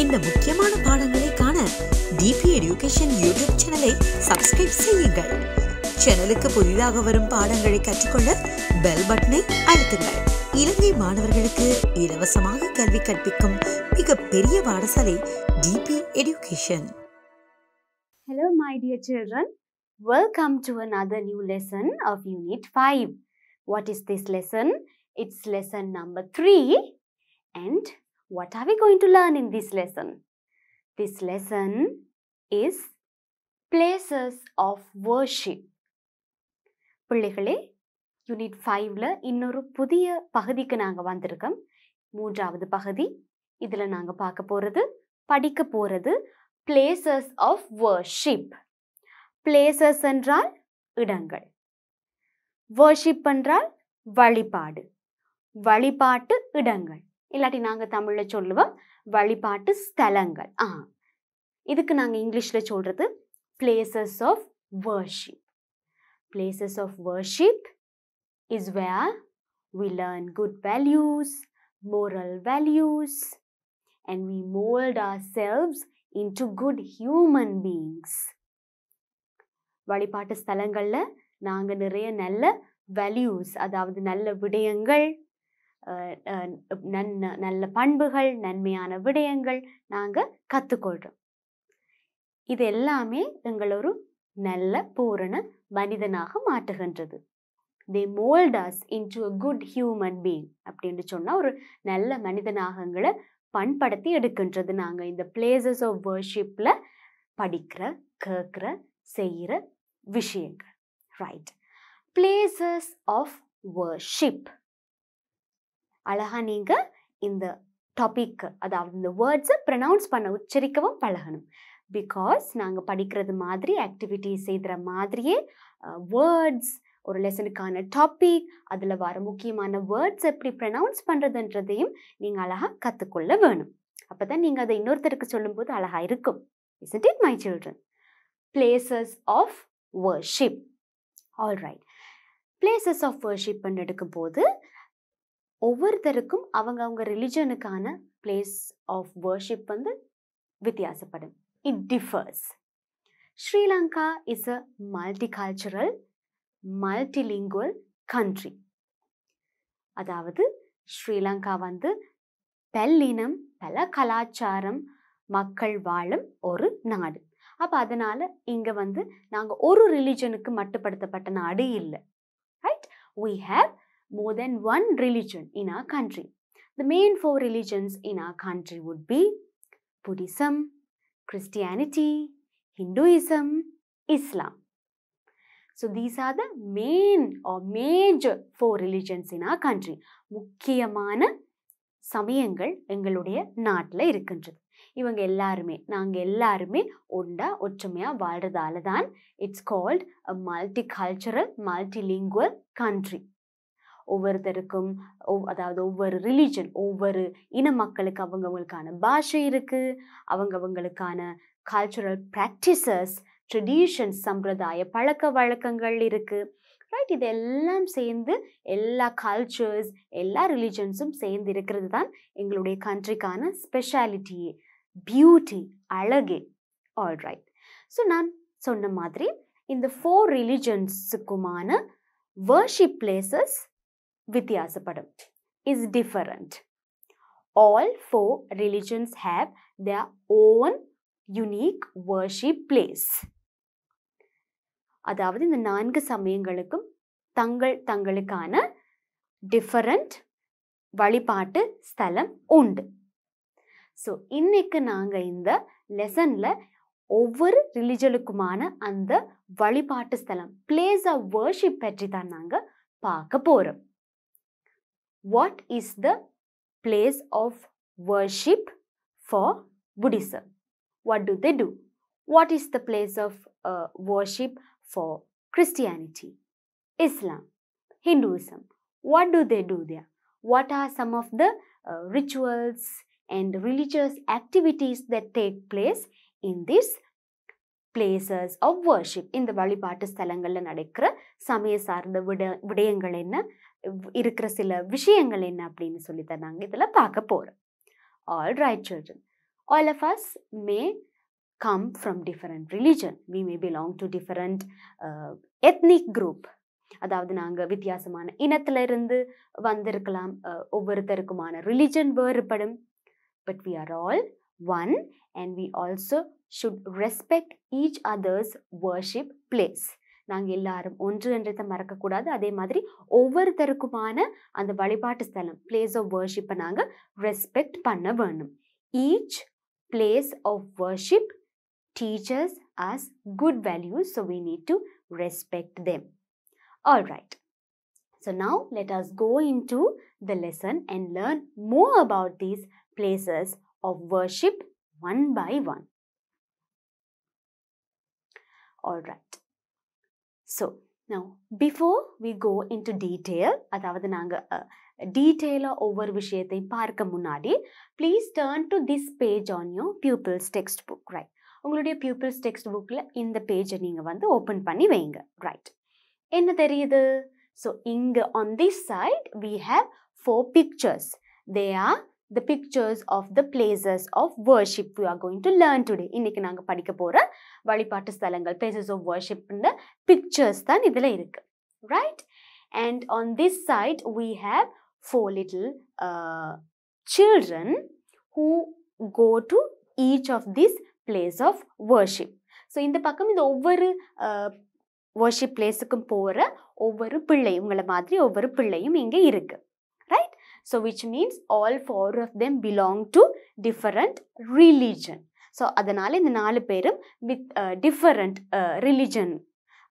இந்த முக்கியமான பாடங்களை காண டிபி எடுகேஷன் யூடியூப் சேனலை சப்ஸ்கிரைப் செய்யுங்கள். சேனலுக்கு புதிதாக வரும் பாடங்களை கற்றுக்கொள்ள பெல் பட்டனை அழுத்துங்கள். இலங்கை மாணவர்களுக்கு இலவசமாக கல்வி கற்பிக்கும் மிகப்பெரிய பாடசாலை DP Education. Hello my dear children, welcome to another new lesson of Unit 5. What is this lesson? It's lesson number 3, and what are we going to learn in this lesson? This lesson is places of worship. பிள்ளைகளே, unit 5ல இன்னொரு புதிய பகுதிக்கு நாங்கள் வந்திருக்கோம். 3வது பகுதி. இதில் நாங்கள் படிக்க போகிறது places of worship. places என்றால் இடங்கள், worship என்றால் வழிபாடு, வழிபாட்டு இடங்கள், இல்லாட்டி நாங்கள் தமிழில் சொல்லுவோம் வழிபாட்டு ஸ்தலங்கள். இதுக்கு நாங்கள் இங்கிலீஷில் சொல்கிறது places of worship. places of worship is where we learn good values, moral values, and we mold ourselves into good human beings. வழிபாட்டு ஸ்தலங்கள்ல நாங்க நிறைய நல்ல வேல்யூஸ், அதாவது நல்ல விடயங்கள், நல்ல பண்புகள், நன்மையான விடயங்கள் நாங்க கத்துக்கொள்றோம். இது எல்லாமே எங்களை ஒரு நல்ல பூரண மனிதனாக மாற்றுகின்றது. they mold us into a good human being அப்படின்னு சொன்னா ஒரு நல்ல மனிதனாக எங்களை பண்படுத்தி எடுக்கின்றது. நாங்க இந்த places of worshipல படிக்கிற, கேட்கிற, செய்கிற விஷயங்கள். Right, places of worship. அழகா நீங்க இந்த டாபிக், அதாவது இந்த வேர்ட்ஸை ப்ரொனவுன்ஸ் பண்ண, உச்சரிக்கவும் பழகணும். பிகாஸ் நாங்க படிக்கிறது மாதிரி, ஆக்டிவிட்டிஸ் செய்கிற மாதிரியே வேர்ட்ஸ், ஒரு லெசனுக்கான டாபிக், அதில் வர முக்கியமான வேர்ட்ஸ் எப்படி ப்ரொனவுன்ஸ் பண்ணுறதுன்றதையும் நீங்கள் அழகாக கற்றுக்கொள்ள வேணும். அப்போ தான் நீங்கள் அதை இன்னொருத்தருக்கு சொல்லும்போது அழகாக இருக்கும். Isn't it, my children? places of worship. All right. places of worship எடுக்கும் போது ஒவ்வொருத்தருக்கும் அவங்க ரிலிஜனுக்கான பிளேஸ் ஆஃப் வர்ஷிப் வித்தியாசப்படும். It differs. Sri Lanka is a multicultural, multilingual country. அதாவது ஸ்ரீலங்கா பல்லினம், பல கலாச்சாரம் மக்கள் வாழும் ஒரு நாடு. அப்போ அதனால இங்க நாங்கள் ஒரு ரிலிஜனுக்கு மட்டுப்படுத்தப்பட்ட நாடு இல்லை. Right, we have more than one religion in our country. The main 4 religions in our country would be Buddhism, Christianity, Hinduism, Islam. So these are the main or major 4 religions in our country. முக்கியமான சமயங்கள் எங்களுடைய நாட்டில் இருக்கின்றது. இவங்க எல்லாருமே, நாங்கள் எல்லாருமே ஒற்றுமையாக வாழ்றதால தான் it's called a multicultural, multilingual country. ஒவ்வொருத்தருக்கும், அதாவது ஒவ்வொரு ரிலிஜன், ஒவ்வொரு இன மக்களுக்கு அவங்கவுங்களுக்கான பாஷை இருக்கு, அவங்கவுங்களுக்கான கல்ச்சுரல் ப்ராக்டிசஸ், ட்ரெடிஷன்ஸ், சம்பிரதாய பழக்க வழக்கங்கள் இருக்கு. ரைட், இதெல்லாம் சேர்ந்து எல்லா கல்ச்சர்ஸ், எல்லா ரிலிஜன்ஸும் சேர்ந்து இருக்கிறது தான் எங்களுடைய கண்ட்ரிக்கான ஸ்பெஷாலிட்டியே, பியூட்டி, அழகே. All right. ஸோ நான் சொன்ன மாதிரி இந்த 4 ரிலிஜன்ஸுக்குமான வர்ஷிப் பிளேசஸ் வித்தியாசப்படும், is different. All 4 religions have their own unique worship place. அதாவது இந்த 4 சமயங்களுக்கும் தங்களுக்கான டிஃபரண்ட் வழிபாட்டு ஸ்தலம் உண்டு. ஸோ இன்னைக்கு நாங்கள் இந்த லெசன்ல ஒவ்வொரு ரிலிஜனுக்குமான அந்த வழிபாட்டு ஸ்தலம், பிளேஸ் ஆஃப் வர்ஷிப் பற்றி தான் நாங்கள் பார்க்க போறோம். What is the place of worship for Buddhism? What do they do? What is the place of worship for Christianity, Islam, Hinduism? What do they do there? What are some of the rituals and religious activities that take place in these places of worship? இந்த வழிபாட்டு ஸ்தலங்களில் நடக்கிற சமய சார்ந்த விடயங்கள் என்ன, இருக்கிற சில விஷயங்கள் என்ன அப்படின்னு சொல்லித்தான் நாங்கள் இதில் பார்க்க போகிறோம். All right, children. All of us may come from different religion. We may belong to different ethnic group. அதாவது நாங்க வித்தியாசமான இனத்துல இருந்து வந்திருக்கலாம், ஒவ்வொருத்தருக்குமான ரிலிஜன் வேறுபடும். But we are all one and we also should respect each other's worship place. நாங்க எல்லாரும் ஒன்று என்றதை மறக்கக்கூடாது. அதே மாதிரி ஒவ்வொருத்தருக்குமான அந்த வழிபாட்டு ஸ்தலம், பிளேஸ் ஆஃப் வர்ஷிப்பை நாங்க ரெஸ்பெக்ட் பண்ண வேணும். Each place of worship teaches us good values, so we need to respect them. All right. So now let us go into the lesson and learn more about these places of worship one by one. All right. So now before we go into detail, அதாவது நாங்க டீட்டெயிலா ஒவ்வொரு விஷயத்தையும் பார்க்க முன்னாடி, please turn to this page on your Pupils textbook, right? உங்களுடைய Pupils textbookல இந்த பேஜை நீங்க வந்து ஓபன் பண்ணி வைங்க, right? என்ன தெரியுது? So இங்க on this side we have 4 pictures. They are the pictures of the places of worship we are going to learn today. இன்னைக்கு நாங்க படிக்க போற வழிபாட்டு ஸ்தலங்கள், places of worship ன்ற pictures தான் இதுல இருக்கு, right? And on this side we have 4 little children who go to each of these place of worship. So இந்த பக்கம் இந்த ஒவ்வொரு worship placeக்கும் போற ஒவ்வொரு பிள்ளையும், உங்கள மாதிரி ஒவ்வொரு பிள்ளையும் இங்க இருக்கு, right? So which means all 4 of them belong to different religion. So அதனால இந்த 4 பேரும் with different religion,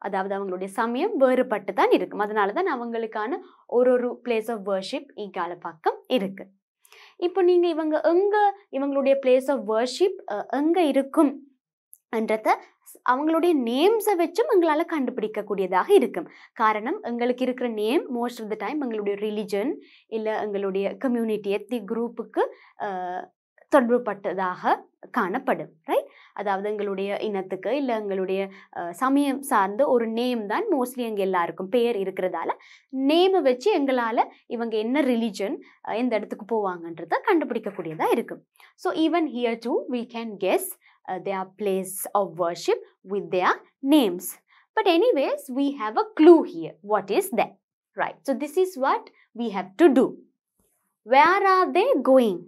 அதாவது அவங்களுடைய சமயம் வேறுபட்டு தான் இருக்கும். அதனால தான் அவங்களுக்கான ஒரு place of worship இங்கால பக்கம் இருக்கு. இப்போ நீங்க இவங்களுடைய place of worship எங்க இருக்கும் என்றத அவங்களுடைய நேம்ஸை வச்சும் எங்களால கண்டுபிடிக்க கூடியதாக இருக்கும். காரணம், எங்களுக்கு இருக்கிற name most of the time எங்களுடைய ரிலிஜன் இல்ல எங்களுடைய கம்யூனிட்டி எத்னிக் குரூப்புக்கு தொடர்புபட்டதாக காணப்படும், ரைட்? அதாவது எங்களுடைய இனத்துக்கு இல்ல எங்களுடைய சமயம் சார்ந்த ஒரு நேம் தான் மோஸ்ட்லி எங்க எல்லாருக்கும் பேர் இருக்கிறதால நேமை வச்சு எங்களால இவங்க என்ன ரிலிஜன் எந்த இடத்துக்கு போவாங்கன்றத கண்டுபிடிக்கக்கூடியதா இருக்கும். So even here too we can guess their place of worship with their names. But anyways, we have a clue here. What is that? Right. So this is what we have to do. Where are they going?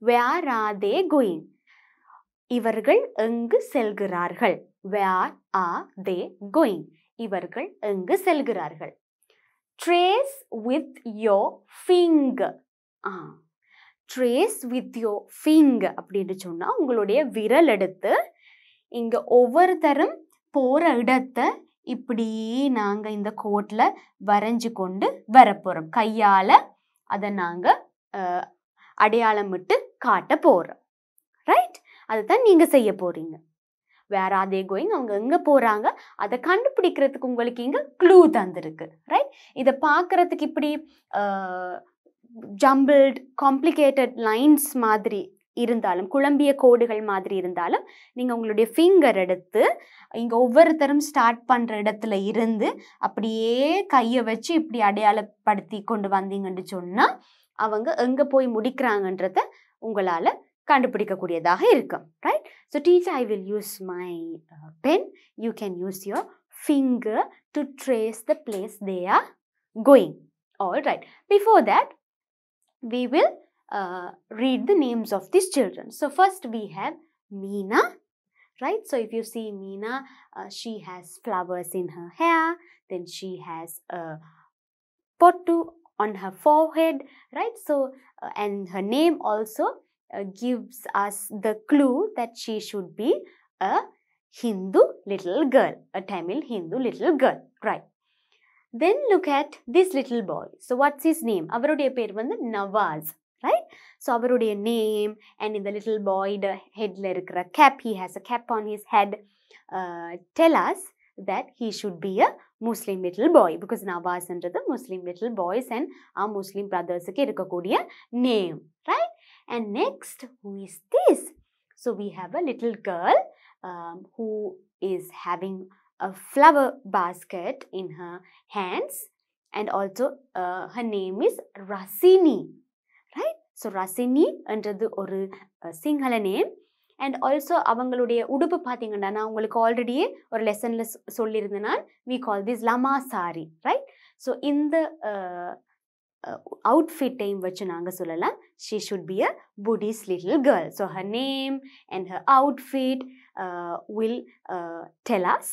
Where are they going? இவர்கள் எங்கு செல்கிறார்கள்? Where are they going? இவர்கள் எங்கு செல்கிறார்கள்? Trace with your finger. Trace with your finger அப்படின்னு சொன்னா உங்களுடைய விரல் எடுத்து இங்க ஒவ்வொருத்தரும் போற இடத்தை இப்படி நாங்க இந்த கோட்ல வரைஞ்சு கொண்டு வரப்போறோம். கையால அதை நாங்க அடையாளமிட்டு காட்ட போறோம், ரைட்? அதுதான் நீங்க செய்ய போறீங்க. வேற அதே கோயிங், அவங்க எங்க போறாங்க அதை கண்டுபிடிக்கிறதுக்கு உங்களுக்கு இங்க க்ளூ தந்திருக்கு, ரைட்? இதை பார்க்கறதுக்கு இப்படி ஜம்பிள்ட் காம்ப்ளிகேட்டட் லைன்ஸ் மாதிரி இருந்தாலும், குழம்பிய கோடுகள் மாதிரி இருந்தாலும், நீங்க உங்களுடைய ஃபிங்கர் எடுத்து இங்க ஒவ்வொருத்தரும் ஸ்டார்ட் பண்ற இடத்துல இருந்து அப்படியே கையை வச்சு இப்படி அடையாளப்படுத்தி கொண்டு வந்தீங்கன்னு சொன்னா அவங்க எங்க போய் முடிக்கிறாங்கன்றத உங்களால கண்டுபிடிக்கக்கூடியதாக இருக்கும், right? So teacher, I will use my pen, you can use your finger to trace the place they are going. All right, before that we will read the names of these children. So first we have Meena, right? So if you see Meena, she has flowers in her hair, then she has a pottu on her forehead, right? So and her name also gives us the clue that she should be a Hindu little girl, a Tamil Hindu little girl, right? Then look at this little boy. So what's his name? அவருடைய பேர் வந்து Nawaz, right? So அவருடைய name and in the little boy the headல இருக்கிற cap, he has a cap on his head, tell us that he should be a Muslim little boy, because Nawaz என்றது Muslim little boys and our Muslim brothersக்கு இருக்கக்கூடிய name, right? And next, who is this? So we have a little girl who is having a flower basket in her hands, and also her name is Rasini, right? So Rasini என்றது ஒரு Sinhala name. And also அவங்களுடைய உடுப்பு பார்த்தீங்கன்னா நான் உங்களுக்கு ஆல்ரெடியே ஒரு லெசன்ல சொல்லியிருந்தேன். we call this lama sari, right? So இந்த outfit டைம் வச்சு நாங்கள் சொல்லலாம் she should be a Buddhist little girl. So her name and her outfit will tell us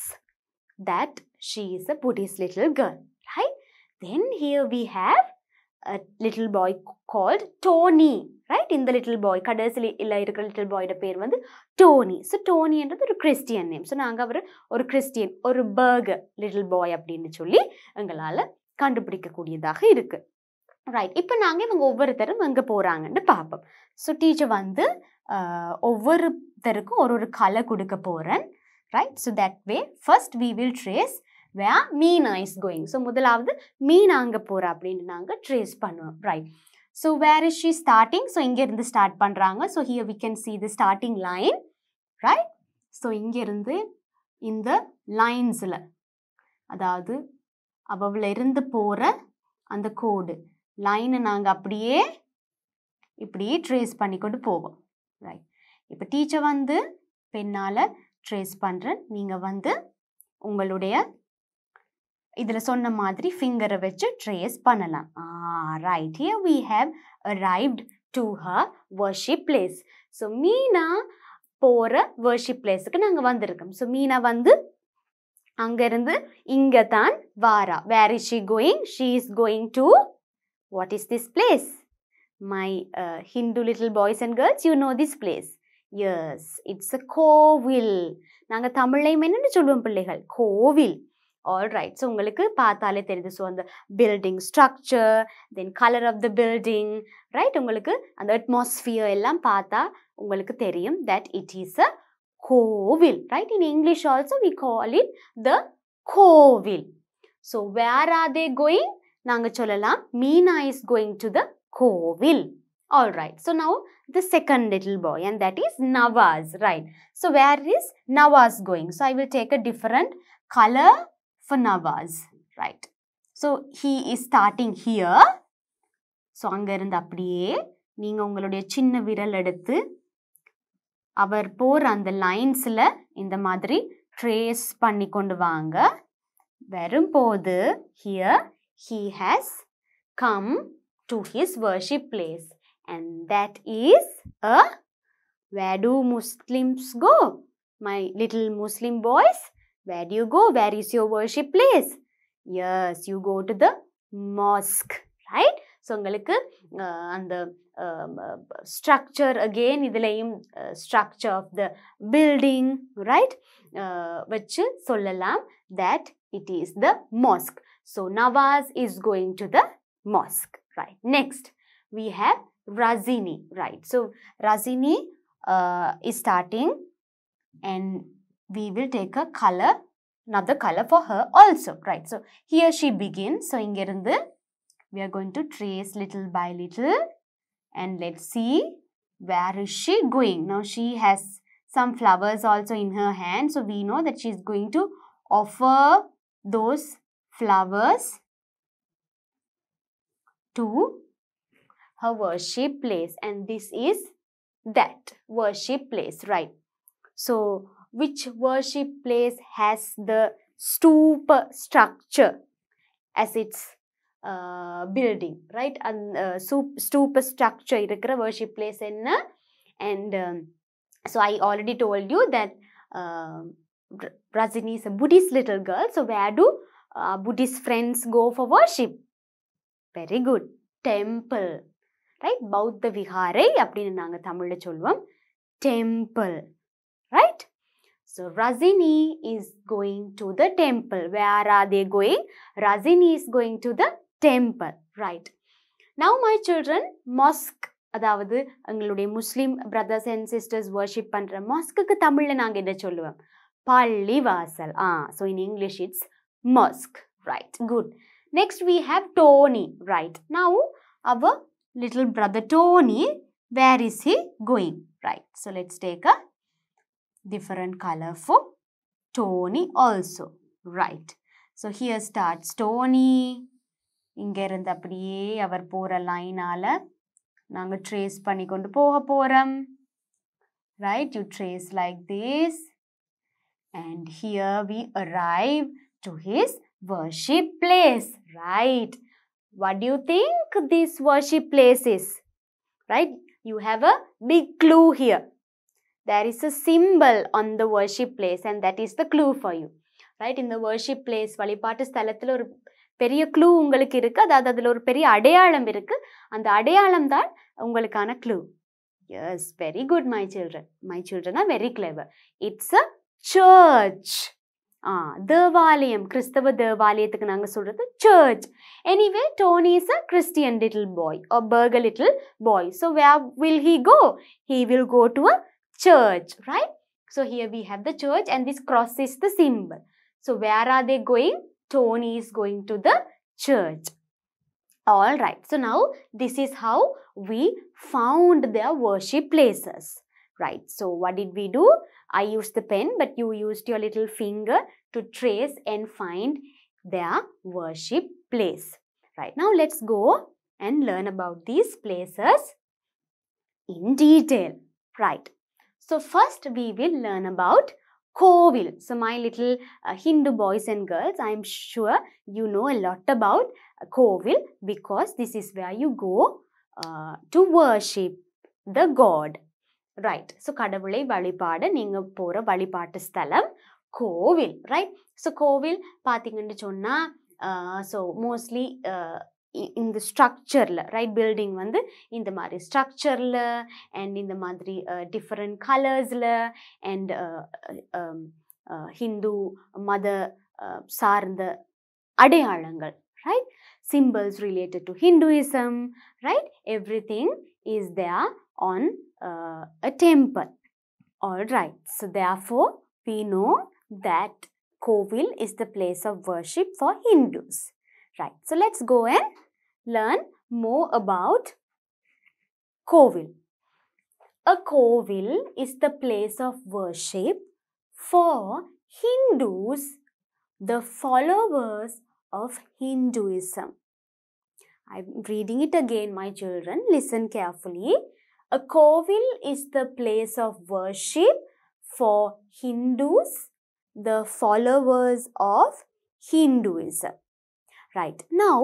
that she is a Buddhist little girl, right? Then here we have a little boy called Tony, right? In the little boy கடைசில இருக்கிற little boy பேர் வந்து Tony. So Tony என்றது ஒரு Christian name. So நாங்கள் அவர் ஒரு Christian ஒரு burger little boy அப்படின்னு சொல்லி எங்களால் கண்டுபிடிக்கக்கூடியதாக இருக்கு. ரைட், இப்போ நாங்கள் இவங்க ஒவ்வொருத்தரும் எங்கே போகிறாங்கன்னு பார்ப்போம். ஸோ டீச்சர் வந்து ஒவ்வொருத்தருக்கும் ஒரு கலை கொடுக்க போகிறேன். Right, so that way first we will trace where Meena is going. So முதலாவது மீனா அங்கே போகிறா அப்படின்னு நாங்கள் ட்ரேஸ் பண்ணுவோம். Right, so where is she starting? So இங்கேருந்து ஸ்டார்ட் பண்ணுறாங்க. So here we can see the starting line, right? ஸோ இங்கேருந்து இந்த லைன்ஸில் அதாவது அவள் இருந்து போகிற அந்த கோடு லைனை நாங்கள் அப்படியே இப்படி ட்ரேஸ் பண்ணிக்கொண்டு போவோம். ரைட், இப்போ டீச்சர் வந்து பெண்ணால் ட்ரேஸ் பண்ணுறேன். நீங்கள் வந்து உங்களுடைய இதில் சொன்ன மாதிரி ஃபிங்கரை வச்சு ட்ரேஸ் பண்ணலாம். Right, here we have arrived to her worship place. So Meena போகிற worship பிளேஸுக்கு நாங்கள் வந்திருக்கோம். ஸோ மீனா வந்து அங்கேருந்து இங்கே தான் வாரா. Where is she going? She is going to what is this place? My Hindu little boys and girls, you know this place. Yes, it's a Kovil. நாங்கள் தமிழ்லையும் என்னென்னு சொல்லுவோம் பிள்ளைகள்? கோவில். ஆல் ரைட், ஸோ உங்களுக்கு பார்த்தாலே தெரியுது. ஸோ அந்த building structure, then colour of the building, right, உங்களுக்கு அந்த அட்மாஸ்பியர் எல்லாம் பார்த்தா உங்களுக்கு தெரியும் that it is a kovil. Right, in English also we call it the kovil. So where are they going? நாங்கள் சொல்லலாம் Meena is going to the kovil. All right, so now the second little boy, and that is Nawaz, right? So where is Nawaz going? So I will take a different color for Nawaz, right? So he is starting here. So அங்க இருந்து அப்படியே நீங்க உங்களுடைய சின்ன விரல் எடுத்து அவர் போற அந்த லைன்ஸ்ல இந்த மாதிரி ட்ரேஸ் பண்ணி கொண்டு வாங்க. வரும்போது here he has come to his worship place, and that is a, where do Muslims go? My little Muslim boys, where do you go? Where is your worship place? Yes, you go to the mosque, right? So உங்களுக்கு அந்த structure again இதுலயும் structure of the building, right, வச்சு சொல்லலாம் that it is the mosque. So Nawaz is going to the mosque, right? Next we have Razini, right? So Razini is starting, and we will take a color, another color for her also, right? So here she begins. So ingerundu we are going to trace little by little, and let's see where is she going. Now she has some flowers also in her hand, so we know that she is going to offer those flowers to her worship place, and this is that worship place, right? So which worship place has the stupa structure as its building, right? And stupa structure irukra worship place enna? And so I already told you that Rajini is a Buddhist little girl. So where do Buddhist friends go for worship? Very good, temple, right? Bauddha Vihare அப்படின்னு நாங்கள் தமிழில் சொல்லுவோம், temple, right? So Rajini is going to the temple. Where are they going? Rajini is going to the temple, right? Now my children, mosque, அதாவது எங்களுடைய முஸ்லிம் brothers and sisters worship பண்ணுற mask தமிழில் நாங்கள் என்ன சொல்லுவோம்? பள்ளி வாசல். So in English it's mosque, right? Good. Next we have Tony, right? Now our little brother Tony, where is he going? Right, so let's take a different color for Tony also, right? So here starts Tony. இங்க இருந்து அப்படியே அவர் போற லைனால நாங்க trace பண்ணி கொண்டு போக போறோம். Right? You trace like this. And here we arrive to his worship place. Right? What do you think this worship place is? Right? You have a big clue here. There is a symbol on the worship place and that is the clue for you. Right? In the worship place, வழிபாட்டு ஸ்தலத்துல ஒரு பெரிய clue உங்களுக்கு இருக்கு. அதாவது அதுல ஒரு பெரிய அடையாளம் இருக்கு. அந்த அடையாளம் தான் உங்களுக்கான clue. Yes, very good, my children. My children are very clever. It's a church. தேவாலயம், கிறிஸ்தவ தேவாலயத்துக்கு நாங்க சொல்றது church. Anyway, Tony is a Christian little boy or burger little boy. So where will he go? He will go to a church, right? So here we have the church and this cross is the symbol. So where are they going? Tony is going to the church. All right. So now this is how we found their worship places. Right. So what did we do? I used the pen, but you used your little finger to trace and find their worship place. Right. Now let's go and learn about these places in detail. Right. So first we will learn about Kovil. So my little Hindu boys and girls, I am sure you know a lot about Kovil because this is where you go to worship the God. Right. So கடவுளை வழிபாட நீங்க போற வழிபாட்டு ஸ்தலம் கோவில். Right. So கோவில் பாத்தீங்கன்னு சொன்னா so mostly இந்த ஸ்ட்ரக்சர்ல ரைட் பில்டிங் வந்து இந்த மாதிரி ஸ்ட்ரக்சர்ல அண்ட் இந்த மாதிரி டிஃப்ரெண்ட் கலர்ஸ்ல அண்ட் ஹிந்து மத சார்ந்த அடையாளங்கள் right symbols related to Hinduism, right? Everything is there on a temple. All right. So therefore, we know that Kovil is the place of worship for Hindus. Right. So let's go and learn more about Kovil. A Kovil is the place of worship for Hindus, the followers of Hinduism. I'm reading it again, my children. Listen carefully. A Kovil is the place of worship for Hindus, the followers of Hinduism. Right. Now,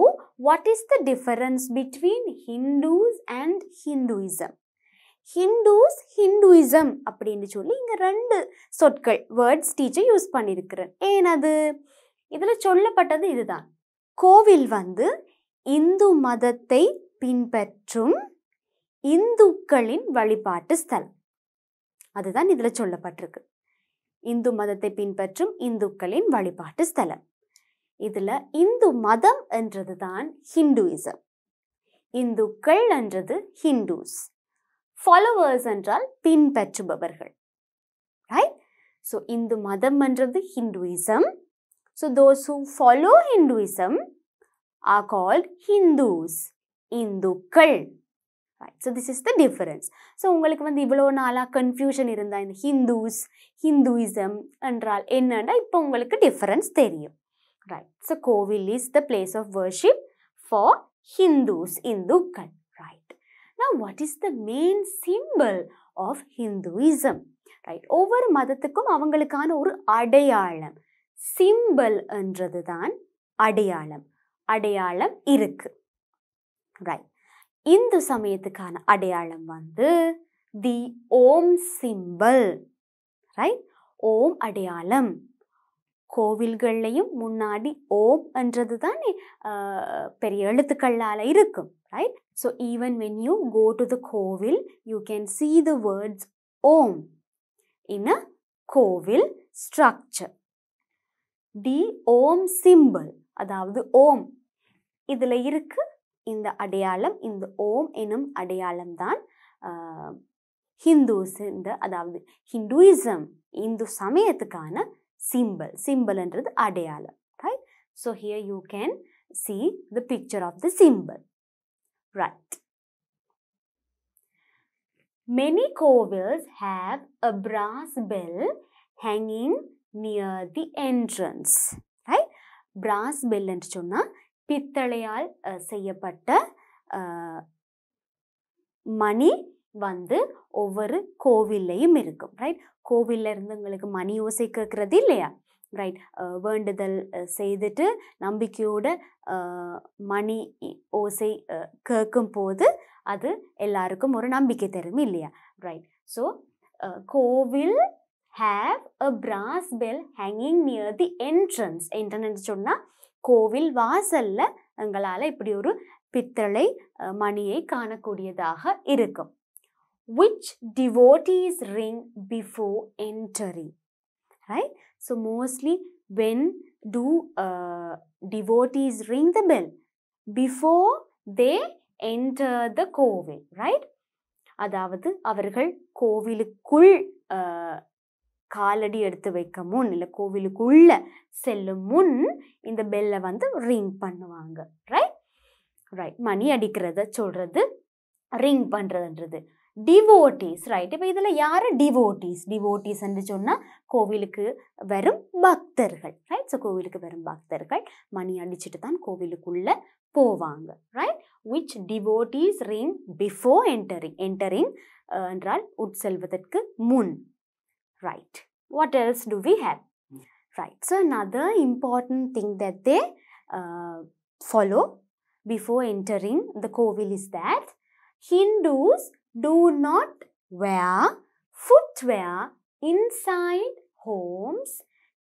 what is the difference between Hindus and Hinduism? Hindus, Hinduism அப்படின்னு சொல்லி இங்க ரெண்டு சொற்கள் words teacher use பண்ணியிருக்கிறேன். ஏனது இதில் சொல்லப்பட்டது இதுதான். கோவில் வந்து இந்து மதத்தை பின்பற்றும் இந்துக்களின் வழிபாட்டு ஸ்தலம். அதுதான் இதில் சொல்லப்பட்டிருக்கு. இந்து மதத்தை பின்பற்றும் இந்துக்களின் வழிபாட்டு ஸ்தலம். இதுல இந்து மதம் என்றது தான் ஹிந்துயிசம். இந்துக்கள் என்றது ஹிந்துஸ். ஃபாலோவர்ஸ் என்றால் பின்பற்றுபவர்கள். ரைட்? ஸோ இந்து மதம் என்றது Hinduism. So those who follow Hinduism are called Hindus. இந்துக்கள். Right. So this is the difference. So உங்களுக்கு வந்து இவ்வளோ நாளாக கன்ஃபியூஷன் இருந்தா இந்த ஹிந்துஸ் ஹிந்துயிசம் என்றால் என்னன்னா இப்போ உங்களுக்கு டிஃபரன்ஸ் தெரியும். Right. So Kovil is the place of worship for Hindus, Hindukkal. Right. Now what is the main symbol of Hinduism? Right. ஒவ்வொரு மதத்துக்கும் அவங்களுக்கான ஒரு அடையாளம். சிம்பல் என்றது தான் அடையாளம். அடையாளம் இருக்கு. Right. இந்து சமயத்துக்கான அடையாளம் வந்து தி ஓம் சிம்பல். ரைட்? ஓம் அடையாளம். கோவில்கள்லையும் முன்னாடி ஓம் என்றது தானே பெரிய எழுத்துக்களால் இருக்கும். Right? So even when you go to the kovil you can see the words Om in a kovil structure. The Om symbol, அதாவது ஓம் இதில் இருக்கு இந்த அடையாளம். இந்த ஓம் எனும் அடையாளம் தான் ஹிந்துஸ், அதாவது ஹிந்துயிசம் இந்து சமயத்துக்கான சிம்பல். சிம்பல்ன்றது அடையாளம். Right? So here you can see the picture of the symbol. Right. Many kovils have a brass bell hanging near the entrance. Right? Brass bell என்று சொன்னா பித்தளையால் செய்யப்பட்ட மணி வந்து ஒவ்வொரு கோவில்லையும் இருக்கும். ரைட், கோவில்ல இருந்து உங்களுக்கு மணி ஓசை கேட்கறது இல்லையா? ரைட், வேண்டுதல் செய்துட்டு நம்பிக்கையோட மணி ஓசை கேட்கும் போது அது எல்லாருக்கும் ஒரு நம்பிக்கை தரும் இல்லையா? ரைட், ஸோ கோவில் have a brass bell hanging near the entrance. entrance சொன்னா கோவில் வாசல்ல எங்களால் இப்படி ஒரு பித்தளை மணியை காணக்கூடியதாக இருக்கும். which devotees ring before entering. Right, so mostly when do devotees ring the bell? Before they enter the kovil. Right, அதாவது அவர்கள் கோவிலுக்குள் காலடி எடுத்து வைக்க முன் இல்லை கோவிலுக்குள்ள செல்லும் முன் இந்த பெல்லை வந்து ரிங் பண்ணுவாங்க. ரைட், ரைட், மணி அடிக்கிறத சொல்றது ரிங் பண்றதுன்றது. டிவோட்டீஸ், ரைட், இப்போ இதுல யாரு டிவோட்டீஸ்? டிவோட்டீஸ் என்று சொன்னா கோவிலுக்கு வரும் பக்தர்கள். ரைட், ஸோ கோவிலுக்கு வரும் பக்தர்கள் மணி அடிச்சுட்டு தான் கோவிலுக்குள்ள போவாங்க. Right, which devotees ring before entering. entering என்றால் உட்செல்வதற்கு முன். Right, what else do we have? Right, so another important thing that they follow before entering the kovil is that Hindus do not wear footwear inside homes,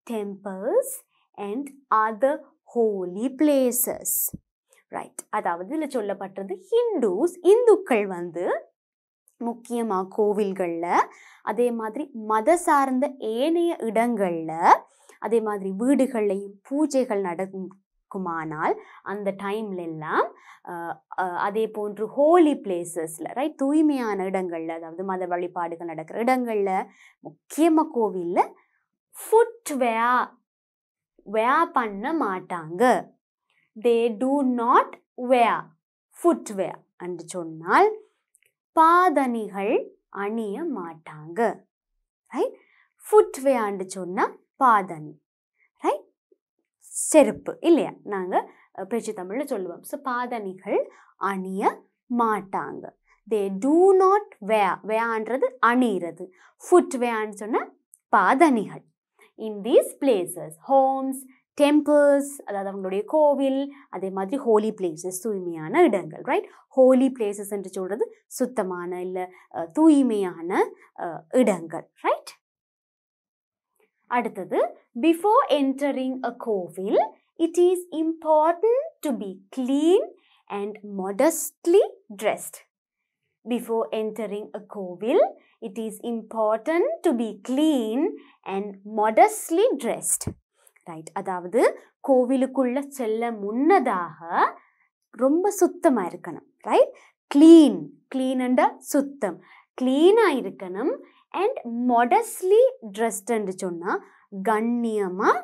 temples and other holy places. Right, அதாவது இதில் சொல்லப்பட்டது இந்துக்கள் வந்து முக்கியமாக கோவில்களில், அதே மாதிரி மத சார்ந்த ஏனைய இடங்களில், அதே மாதிரி வீடுகள்லையும் பூஜைகள் நடக்குமானால் அந்த டைம்ல எல்லாம் அதே போன்று ஹோலி பிளேசஸில், ரைட், தூய்மையான இடங்களில், அதாவது மத வழிபாடுகள் நடக்கிற இடங்களில், முக்கியமாக கோவிலில் ஃபுட்வேர் பண்ண மாட்டாங்க. they do not wear footwear என்று சொன்னால் பாதணிகள் அணிய மாட்டாங்க. ரைட், ஃபுட்வேர்ன்னு சொன்னா பாதணி, ரைட், செருப்பு இல்லையா, நாங்கள் பேச்சு தமிழில் சொல்லுவோம். ஸோ பாதணிகள் அணிய மாட்டாங்க. they do not wear, வேர்ன்றது அணிகிறது, ஃபுட்வேர்ன்னு சொன்னால் பாதணிகள். in these places, homes, temples, அதாவது அவங்களுடைய கோவில், அதே மாதிரி ஹோலி பிளேசஸ், தூய்மையான இடங்கள். ரைட், ஹோலி பிளேசஸ் என்று சொல்றது சுத்தமான இல்லை தூய்மையான இடங்கள். ரைட், அடுத்தது before entering a kovil, it is important to be clean and modestly dressed. Before entering a kovil, it is important to be clean and modestly dressed. Right, அதாவது கோவிலுக்குள்ள செல்ல முன்னதாக ரொம்ப சுத்தமாக இருக்கணும். ரைட், கிளீன்ண்டா சுத்தம், கிளீனாக இருக்கணும். அண்ட் மொடஸ்ட்லி ட்ரெஸ்டுன்னு சொன்னால் கண்ணியமாக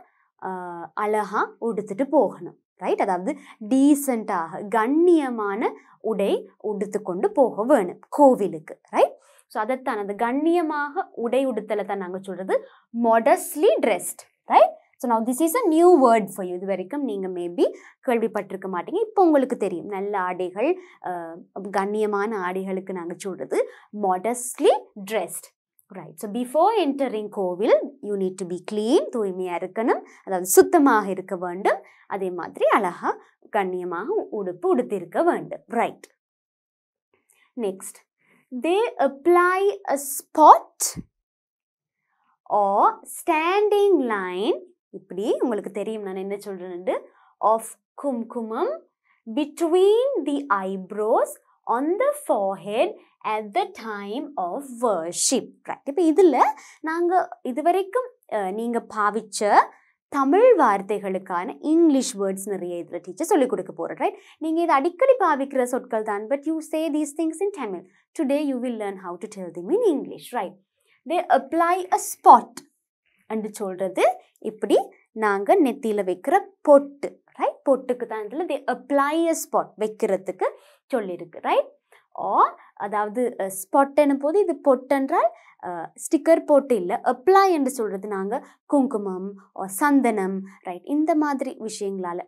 அழகாக உடுத்துட்டு போகணும். ரைட், அதாவது டீசெண்டாக கண்ணியமான உடை உடுத்து கொண்டு போக வேணும் கோவிலுக்கு. ரைட், ஸோ அதைத்தான் அந்த கண்ணியமாக உடை உடுத்தலை தான் நாங்கள் சொல்கிறது modestly dressed. Right, so now this is a new word for you. இது வரைக்கும் நீங்கள் மேபி கேள்விப்பட்டிருக்க மாட்டீங்க. இப்போ உங்களுக்கு தெரியும். நல்ல ஆடைகள், கண்ணியமான ஆடைகளுக்கு நாங்கள் சொல்கிறது modestly dressed. Right, so before entering kovil you need to be clean, தூய்மையாக இருக்கணும், அதாவது சுத்தமாக இருக்க வேண்டும். அதே மாதிரி அழகாக கண்ணியமாக உடுப்பு உடுத்திருக்க வேண்டும். Right, next, they apply a spot or standing line, இப்படி உங்களுக்கு தெரியும் நான் என்ன சொல்றேன்னு, of kumkumam between the eyebrows on the forehead at the time of worship. Right, இப்போ இதில் நாங்கள் இதுவரைக்கும் நீங்கள் பாவிச்ச தமிழ் வார்த்தைகளுக்கான இங்கிலீஷ் வேர்ட்ஸ் நிறைய இதில் டீச்சர் சொல்லிக் கொடுக்க போகிறேன். ரைட், நீங்கள் இது அடிக்கடி பாவிக்கிற சொற்கள் தான், but you say these things in Tamil. Today you will learn how to tell them in English. Right, they apply a spot என்று சொல்கிறது இப்படி நாங்கள் நெத்தியில் வைக்கிற பொட்டு. ரைட், பொட்டுக்கு தான் இதில் they apply a spot வைக்கிறதுக்கு சொல்லியிருக்கு. ரைட், அதாவது ஸ்பாட் என்னும் போது இது பொட்டென்றால் ஸ்டிக்கர் போட்டு இல்லை, அப்ளை என்று சொல்கிறது நாங்கள் குங்குமம் சந்தனம், ரைட், இந்த மாதிரி விஷயங்களால்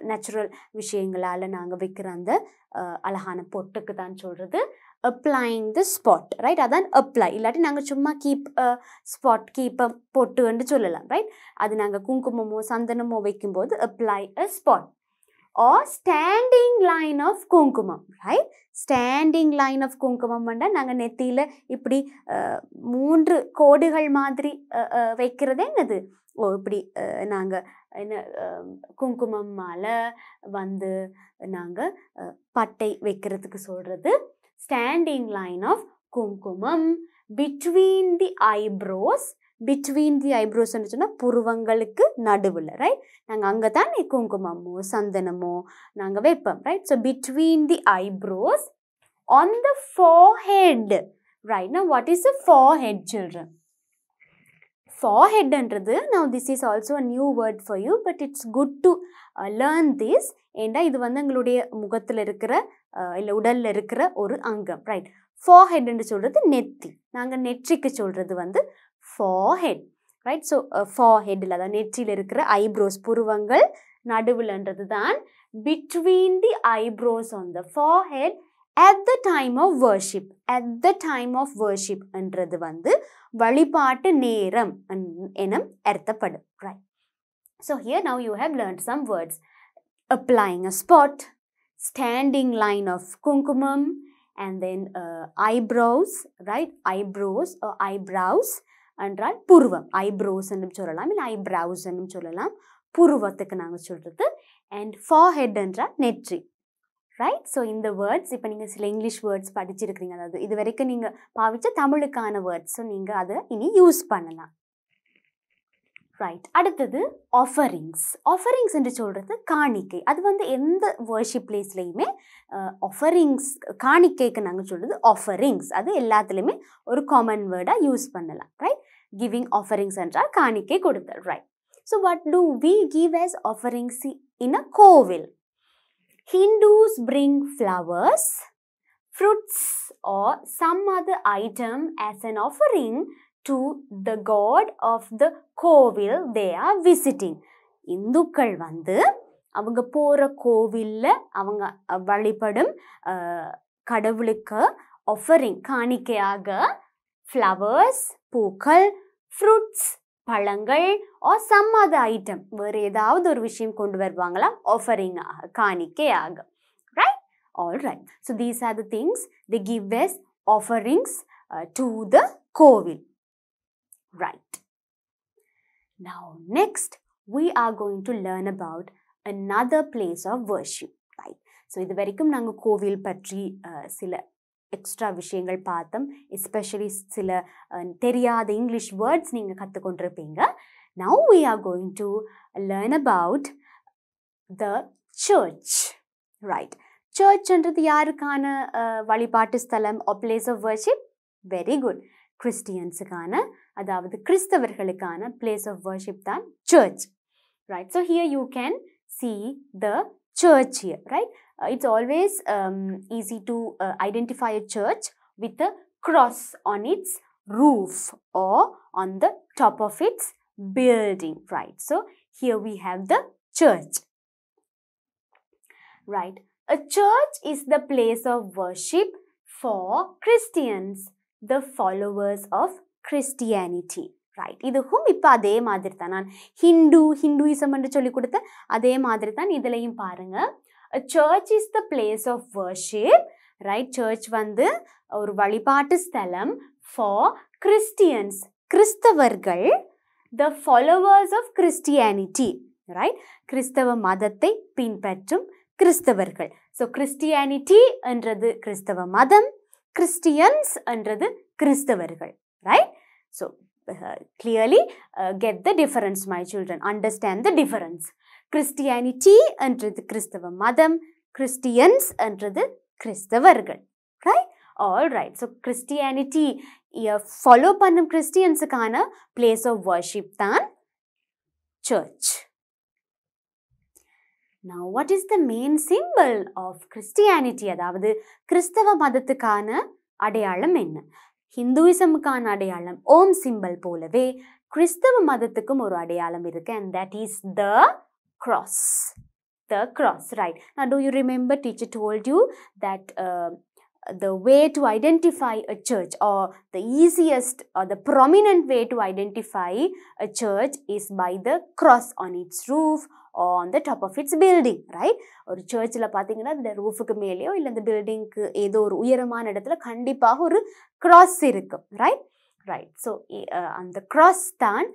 நேச்சுரல் விஷயங்களால் நாங்கள் வைக்கிற அந்த அழகான பொட்டுக்கு தான் சொல்கிறது applying the spot, right? அதான் apply. இல்லாட்டி நாங்கள் சும்மா கீப் ஸ்பாட் கீப் பொட்டுன்னு சொல்லலாம், ரைட்? அது நாங்கள் குங்குமமோ சந்தனமோ வைக்கும்போது apply a spot or standing line of குங்குமம், right? ஸ்டாண்டிங் லைன் ஆஃப் குங்குமம்னா நாங்கள் நெத்தியில் இப்படி 3 கோடுகள் மாதிரி வைக்கிறது என்னது? இப்படி நாங்கள் என்ன குங்குமம் மேலே வந்து நாங்கள் பட்டை வைக்கிறதுக்கு சொல்கிறது ஸ்டாண்டிங் லைன் ஆஃப் குங்குமம் between the eyebrows. between the eyebrows சொன்னால் புருவங்களுக்கு நடுவில், ரைட்? நாங்கள் அங்கே தான் குங்குமமோ சந்தனமோ நாங்கள் வைப்போம், right? So between the eyebrows on the forehead, right? Now what is a forehead, children? Forehead என்றது, now this is also a new word for you, but it's good to learn this. ஏண்டா இது வந்து எங்களுடைய முகத்தில் இருக்கிற இல்லை உடலில் இருக்கிற ஒரு அங்கம், ரைட்? forehead என்று சொல்கிறது நெத்தி. நாங்கள் நெற்றிக்கு சொல்கிறது வந்து forehead, right? So forehead இல்லை, அதான் நெற்றியில் இருக்கிற ஐப்ரோஸ் புருவங்கள் நடுவில்ன்றது தான் between the eyebrows on the forehead at the time of worship. at the time of worship என்றது வந்து வழிபாட்டு நேரம் எனும் அர்த்தப்படும், right? So here now you have learned some words. Applying a spot, standing line of kumkumam, and then eyebrows, right? eyebrows or eyebrows என்றால் புருவம். Eyebrows என்னும் சொல்லலாம், இல்லை ஐப்ரவுஸ் என்னும் சொல்லலாம். புருவத்துக்கு நாங்கள் சொல்கிறது. அண்ட் forehead என்றால் நெற்றி, ரைட்? ஸோ இந்த வேர்ட்ஸ் இப்போ நீங்கள் சில இங்கிலீஷ் வேர்ட்ஸ் படிச்சிருக்கிறீங்க, அதாவது இது வரைக்கும் நீங்கள் பாவிச்ச தமிழுக்கான வேர்ட்ஸ். ஸோ நீங்கள் அதை இனி யூஸ் பண்ணலாம், ரைட்? அடுத்தது ஆஃபரிங்ஸ். ஆஃபரிங்ஸ் என்று சொல்கிறது காணிக்கை. அது வந்து எந்த வர்ஷிப் பிளேஸ்லையுமே ஆஃபரிங்ஸ் காணிக்கைக்கு நாங்கள் சொல்கிறது ஆஃபரிங்ஸ். அது எல்லாத்துலேயுமே ஒரு காமன் வேர்டாக யூஸ் பண்ணலாம், ரைட்? கிவிங் ஆஃபரிங்ஸ் என்றால் காணிக்கை கொடுத்தல், right? So what do we give as offerings in a kovil? Hindus bring flowers, fruits or some other item as an offering to the god of the Kovil they are visiting. இந்துக்கள் வந்து அவங்க போகிற கோவிலில் அவங்க வழிபடும் கடவுளுக்கு ஆஃபரிங் காணிக்கையாக flowers பூக்கள், ஃப்ரூட்ஸ் பழங்கள், or some other item வேறு ஏதாவது ஒரு விஷயம் கொண்டு வருவாங்களா ஆஃபரிங்காக காணிக்கையாக, right? All right. So these are the things they give as offerings to the Kovil. Right. Now next we are going to learn about another place of worship, right? So இது வரைக்கும் நாங்கள் கோவில் பற்றி சில எக்ஸ்ட்ரா விஷயங்கள் பார்த்தோம். Especially சில தெரியாத இங்கிலீஷ் வேர்ட்ஸ் நீங்கள் கற்றுக்கொண்டிருப்பீங்க. Now we are going to learn about the church, right? Church என்றது யாருக்கான வழிபாட்டு ஸ்தலம் or place of worship? Very good. கிறிஸ்டியன்ஸுக்கான, அதாவது கிறிஸ்தவர்களுக்கான place of worship தான் church, right? So here you can see the church here, right? It's always easy to identify a church with a cross on its roof or on the top of its building, right? So here we have the church, right? A church is the place of worship for Christians, the followers of Christianity, right? இதுக்கும் இப்போ அதே மாதிரி தான் நான் Hinduism என்று சொல்லி கொடுத்த அதே மாதிரி தான் இதுலையும் பாருங்க. A church is the place of worship, right? Church வந்து ஒரு வழிபாட்டு ஸ்தலம் for Christians, கிறிஸ்தவர்கள், the followers of Christianity, right? கிறிஸ்தவ மதத்தை பின்பற்றும் கிறிஸ்தவர்கள். So Christianity என்றது கிறிஸ்தவ மதம், Christians என்றது கிறிஸ்தவர்கள், right? So clearly get the difference, my children. Understand the difference. Christianity என்றது கிறிஸ்தவ மதம், Christians என்றது கிறிஸ்தவர்கள், right? All right. So Christianity follow பண்ணும் கிறிஸ்டியன்ஸுக்கான place of worship தான் church. Now what is the main symbol of Christianity? அதாவது கிறிஸ்தவ மதத்துக்கான அடையாளம் என்ன? ஹிந்துயிசமுக்கான அடையாளம் ஓம் சிம்பல் போலவே கிறிஸ்தவ மதத்துக்கும் ஒரு அடையாளம் இருக்கு, and that is the cross. the cross, right? Now, do you remember teacher told you that the way to identify a church, or the easiest or the prominent way to identify a church is by the cross on its roof or on the top of its building, right? ஒரு சர்ச்சில் பார்த்தீங்கன்னா இந்த ரூஃபுக்கு மேலேயோ இல்லை இந்த பில்டிங்க்கு ஏதோ ஒரு உயரமான இடத்துல கண்டிப்பாக ஒரு கிராஸ் இருக்கும், ரைட்? ரைட். ஸோ அந்த கிராஸ் தான்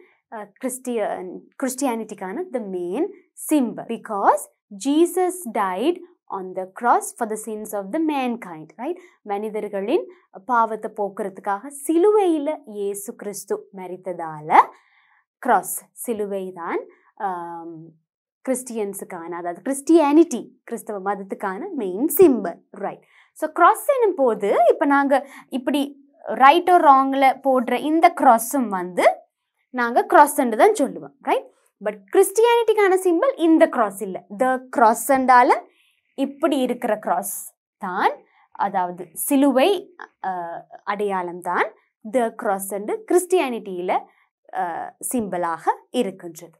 கிறிஸ்டியானிட்டிக்கான the main symbol, because Jesus died on the cross for the sins of the mankind, right? மனிதர்களின் பாவத்தை போக்குறதுக்காக சிலுவையில் இயேசு கிறிஸ்து மரித்ததால கிராஸ், சிலுவை தான் கிறிஸ்டியன்ஸுக்கான, அதாவது கிறிஸ்டியானிட்டி, கிறிஸ்தவ மதத்துக்கான main symbol, right? So cross என்னும் போது இப்போ நாங்கள் இப்படி ரைட்டோ ராங்கில் போடுற இந்த கிராஸும் வந்து நாங்கள் கிராஸ்ன்னு தான் சொல்லுவோம், ரைட்? பட் கிறிஸ்டியானிட்டிக்கான சிம்பிள் இந்த கிராஸ் இல்லை. த கிராஸ் என்றாலும் இப்படி இருக்கிற கிராஸ் தான், அதாவது சிலுவை அடையாளம் தான் த கிராஸ் என்று கிறிஸ்டியானிட்டியில் சிம்பிளாக இருக்கின்றது,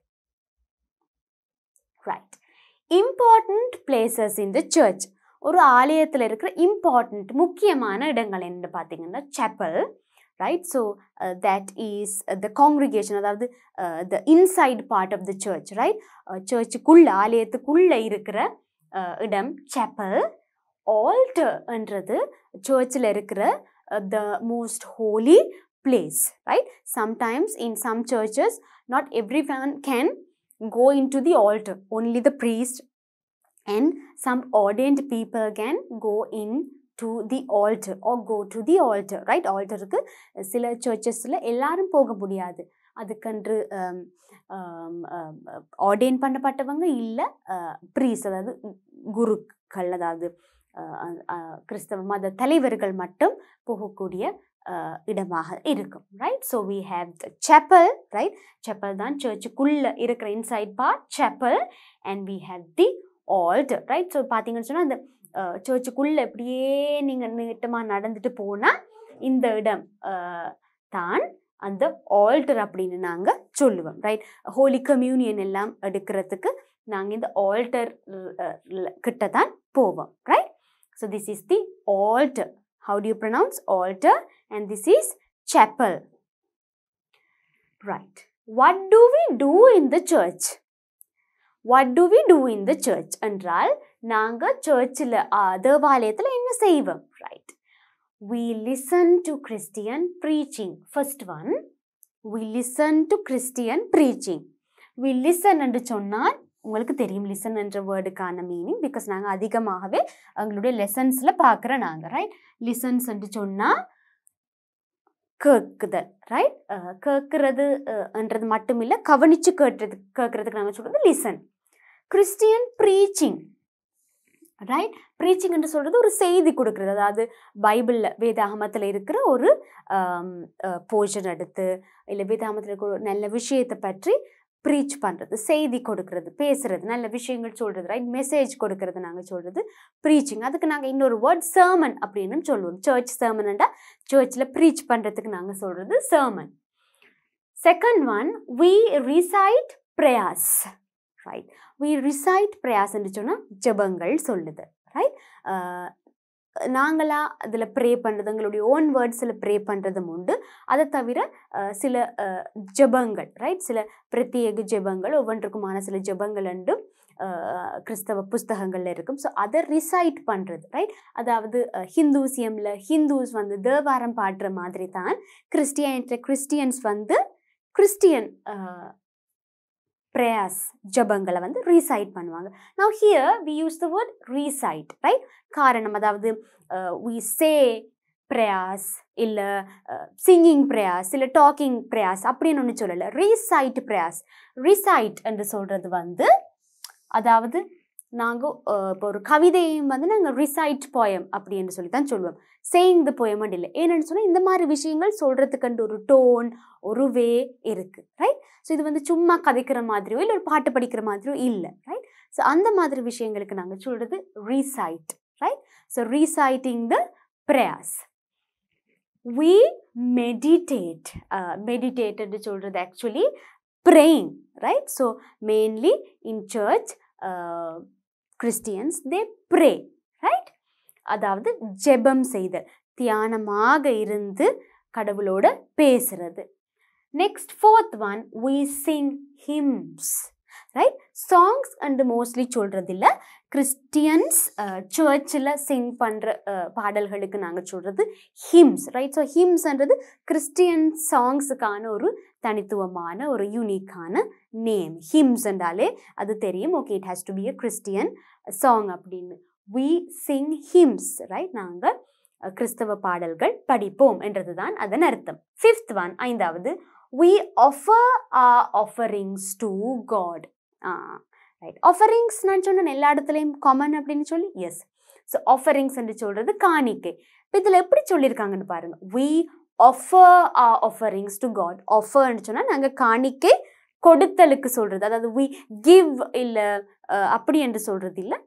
right? Important places in the search. ஒரு ஆலயத்தில் இருக்கிற இம்பார்ட்டண்ட் முக்கியமான இடங்கள் என்று பார்த்தீங்கன்னா Chappell, right? So that is the congregation, அதாவது the inside part of the church, right? சர்ச்சுக்குள்ள, ஆலயத்துக்குள்ள இருக்கிற இடம் chapel. altar என்றது சர்ச்சில் இருக்கிற the most holy place, right? Sometimes in some churches not everyone can go into the altar, only the priest and some ordained people can go in to the altar or go to the altar, right? altarக்கு சில சர்ச்சஸ்ல எல்லாரும் போக முடியாது, அதுக்கன்று ஆர்டெயின் பண்ணப்பட்டவங்க இல்லை breeze, அதாவது குருக்கள், அதாவது கிறிஸ்தவ மத தலைவர்கள் மட்டும் போகக்கூடிய இடமாக இருக்கும், right? So we have the chapel, right? Chapel தான் சர்ச்சுக்குள்ள இருக்கிற inside part chapel, and we have the altar, right? So பார்த்தீங்கன்னு சொன்னால் அந்த சர்ச்சுக்குள்ளே எப்படியே நீங்கள் நீட்டமாக நடந்துட்டு போனால் இந்த இடம் தான் அந்த ஆல்டர் அப்படின்னு நாங்கள் சொல்லுவோம், ரைட்? ஹோலி கம்யூனியன் எல்லாம் எடுக்கிறதுக்கு நாங்கள் இந்த ஆல்டர் கிட்ட தான் போவோம், right? So this is the altar. How do you pronounce altar? And this is chapel, right? What do we do in the church? What do we do in the church என்றால் நாங்கள் சர்ச்சில் தேவாலயத்தில் என்ன செய்வோம், ரைட்? we listen to Christian preaching. First one, we listen to Christian preaching. we listen என்று சொன்னால் உங்களுக்கு தெரியும் லிசன் என்ற வேர்டுக்கான மீனிங், பிகாஸ் நாங்கள் அதிகமாகவே எங்களுடைய லெசன்ஸில் பார்க்குறோம் நாங்கள், ரைட்? லிசன்ஸ் என்று சொன்னால் கேட்குதல், ரைட்? கேட்குறது என்றது மட்டும் இல்லை, கவனித்து கேட்குறதுக்கு நாங்கள் சொல்கிறது listen. Christian preaching, right? Preaching என்று சொல்கிறது ஒரு செய்தி கொடுக்குறது, அதாவது பைபிளில் வேதாகமத்தில் இருக்கிற ஒரு போர்ஷன் எடுத்து, இல்லை வேதாகமத்தில் இருக்கிற ஒரு நல்ல விஷயத்தை பற்றி ப்ரீச் பண்ணுறது, செய்தி கொடுக்கறது, பேசுறது, நல்ல விஷயங்கள் சொல்கிறது, ரைட்? மெசேஜ் கொடுக்கறது நாங்கள் சொல்கிறது ப்ரீச்சிங். அதுக்கு நாங்கள் இன்னொரு வேர்ட் சர்மன் அப்படின்னு சொல்லுவோம். சர்ச் சர்மன்டா சர்ச்சில் ப்ரீச் பண்ணுறதுக்கு நாங்கள் சொல்கிறது sermon. Second one, we recite prayers, right? we recite prayers என்று சொன்னால் ஜெபங்கள் சொல்லுது, ரைட்? நாங்களாக அதில் ப்ரே பண்ணுறது, எங்களுடைய ஓன் வேர்ட்ஸில் ப்ரே பண்ணுறதும் உண்டு. அதை தவிர சில ஜெபங்கள், ரைட்? சில பிரத்யேக ஜெபங்கள், ஒவ்வொன்றுக்குமான சில ஜெபங்கள் என்றும் கிறிஸ்தவ புஸ்தகங்கள்ல இருக்கும். ஸோ அதை ரிசைட் பண்ணுறது, ரைட்? அதாவது ஹிந்துசியமில் ஹிந்துஸ் வந்து தேவாரம் பாடுற மாதிரி தான் கிறிஸ்டியன்ஸ் வந்து கிறிஸ்டியன் ப்ரேயர்ஸ், ஜபங்களை வந்து ரீசைட் பண்ணுவாங்க. Now here we use the word recite, right? காரணம், அதாவது வி சே ப்ரேயர்ஸ், இல்லை சிங்கிங் ப்ரேயர்ஸ், இல்லை டாக்கிங் ப்ரேயர்ஸ் அப்படின்னு ஒன்று சொல்லலை. ரீசைட் ப்ரேயர்ஸ், ரீசைட் என்று சொல்கிறது வந்து, அதாவது நாங்கள் இப்போ ஒரு கவிதையும் வந்து நாங்கள் ரிசைட் போயம் அப்படின்னு சொல்லி தான் சொல்லுவோம். சேயிங் த போயமண்ட் இல்லை. ஏன்னு சொன்னால் இந்த மாதிரி விஷயங்கள் சொல்கிறதுக்கு ஒரு டோன், ஒரு வே இருக்குது, ரைட்? ஸோ இது வந்து சும்மா கதைக்கிற மாதிரியோ இல்லை ஒரு பாட்டு படிக்கிற மாதிரியோ இல்லை, ரைட்? ஸோ அந்த மாதிரி விஷயங்களுக்கு நாங்கள் சொல்கிறது recite, right? So reciting the prayers. we meditate, meditate என்று சொல்கிறது actually praying, right? So mainly in church Christians, they pray, right? அதாவது ஜெபம் செய்தல், தியானமாக இருந்து கடவுளோட பேசுறது. Next, fourth one, we sing hymns, right? Songs and mostly சொல்றதில்ல, கிறிஸ்டியன்ஸ் சர்ச்சில் சிங் பண்ணுற பாடல்களுக்கு நாங்கள் சொல்கிறது ஹிம்ஸ், ரைட்? ஸோ ஹிம்ஸ்ன்றது கிறிஸ்டியன் சாங்ஸுக்கான ஒரு தனித்துவமான ஒரு யூனிக்கான நேம். ஹிம்ஸ் என்றாலே அது தெரியும், okay, it has to be a Christian song அப்படின்னு. we sing hymns, right? நாங்கள் கிறிஸ்தவ பாடல்கள் படிப்போம் என்றது தான் அதன் அர்த்தம். ஃபிஃப்த் ஒன், ஐந்தாவது, we offer our offerings to God. Right, offerings நான் சொன்னேன் எல்லா இடத்துலையும் காமன் அப்படின்னு சொல்லி, எஸ். ஸோ ஆஃபரிங்ஸ் என்று சொல்கிறது காணிக்கை. இப்போ இதில் எப்படி சொல்லியிருக்காங்கன்னு பாருங்கள். we offer our offerings to God. ஆஃபர்ன்னு சொன்னால் நாங்கள் காணிக்கை கொடுத்தலுக்கு சொல்கிறது, அதாவது we give இல்லை அப்படி என்று சொல்கிறது இல்லை.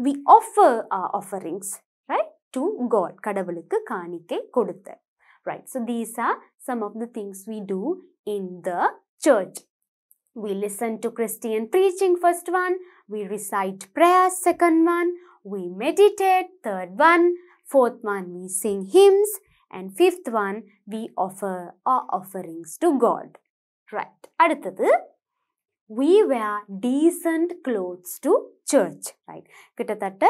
we offer our offerings, right, to God. கடவுளுக்கு காணிக்கை கொடுத்தல், right? So these are some of the things we do in the church. We listen to Christian preaching, first one. We recite prayers, second one. We meditate, third one. Fourth one, we sing hymns. And fifth one, we offer our offerings to God. Right. அடுத்தது, we wear decent clothes to church. Right. கிட்டத்தட்ட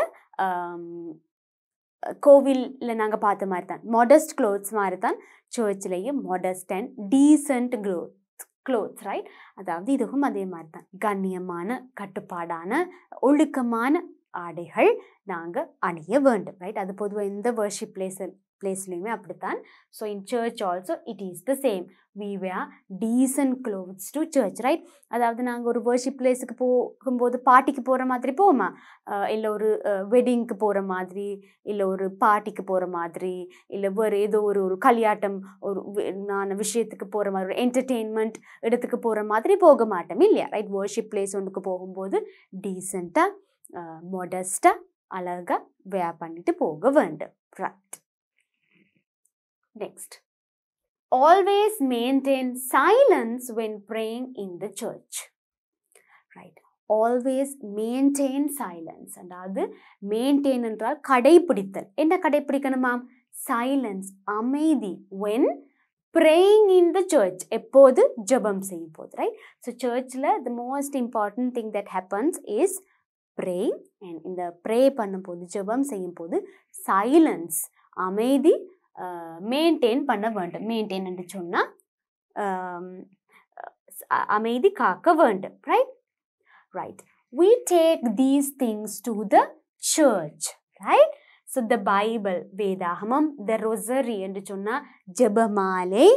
கோவிலில் நாங்கள் பார்த்த மாதிரி தான், modest clothes மாதிரி தான் சர்ச்லேயும் modest and decent clothes, right? அதாவது இதுவும் அதே மாதிரி தான், கண்ணியமான கட்டுப்பாடான ஒழுக்கமான ஆடைகள் நாங்கள் அணிய வேண்டும், ரைட்? அது பொதுவாக இந்த வர்ஷிப் பிளேஸ்லையுமே அப்படித்தான். So in church also it is the same. we wear decent clothes to church, right? அதாவது நாங்கள் ஒரு வர்ஷிப் பிளேஸுக்கு போகும்போது பார்ட்டிக்கு போகிற மாதிரி போவோமா, இல்லை ஒரு வெட்டிங்க்கு போகிற மாதிரி, இல்லை ஒரு பார்ட்டிக்கு போகிற மாதிரி, இல்லை வேறு ஏதோ ஒரு கல்யாட்டம் ஒரு விஷயத்துக்கு போகிற மாதிரி, ஒரு என்டர்டெயின்மெண்ட் இடத்துக்கு போகிற மாதிரி போக மாட்டோம் இல்லையா, ரைட்? வர்ஷிப் பிளேஸ் ஒன்றுக்கு போகும்போது டீசெண்டாக மொடஸ்டாக அழகாக வேர் பண்ணிட்டு போக வேண்டும், right? Next, always maintain silence when praying in the church, right? Always maintain silence. அதாவது maintain என்றால் கடைபிடித்தல். என்ன கடைபிடிக்கணுமா? silence, அமைதி. when praying in the church, எப்போது ஜெபம் செய்யும் போது, right? So churchல the most important thing that happens is praying, and இந்த pray பண்ணும்போது ஜெபம் செய்யும் போது silence, அமைதி மெயின்டைன் பண்ண வேண்டும். மெயின்டைன் என்று சொன்னால் அமைதி காக்க வேண்டும், right? Right. we take these things to the church, right? so the Bible, வேதாகமம், the rosary என்று சொன்னால் ஜெபமாலை,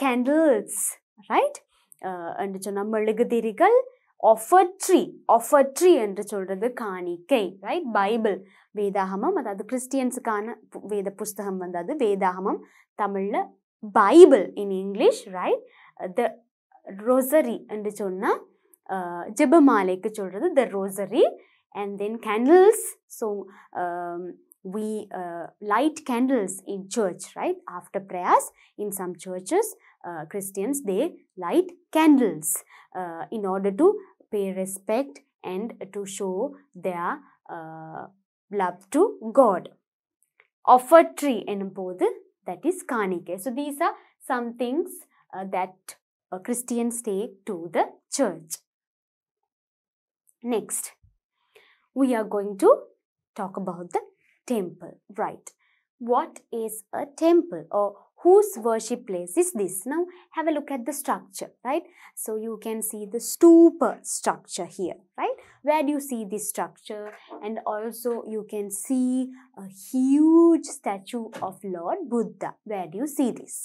candles, right? என்று சொன்னால் மெழுகுதிரிகள், offertory என்று சொல்கிறது காணிக்கை, ரைட்? பைபிள், வேதாகமம், அதாவது கிறிஸ்டியன்ஸுக்கான வேத புஸ்தகம் வந்தது வேதாகமம், தமிழில் பைபிள் இன் இங்கிலீஷ், ரைட்? த ரோசரி என்று சொன்னால் ஜெபமாலைக்கு சொல்கிறது த rosary. And then candles, so we light candles in church, right? after prayers, in some churches, Christians, they light candles in order to pay respect and to show their love to God. Offertory enumbodhu, that is காணிக்கை. So these are some things that Christians take to the church. Next, we are going to talk about the temple, right? What is a temple, or whose worship place is this? Now have a look at the structure, right? So you can see the stupa structure here, right? Where do you see this structure? And also you can see a huge statue of Lord Buddha. Where do you see this?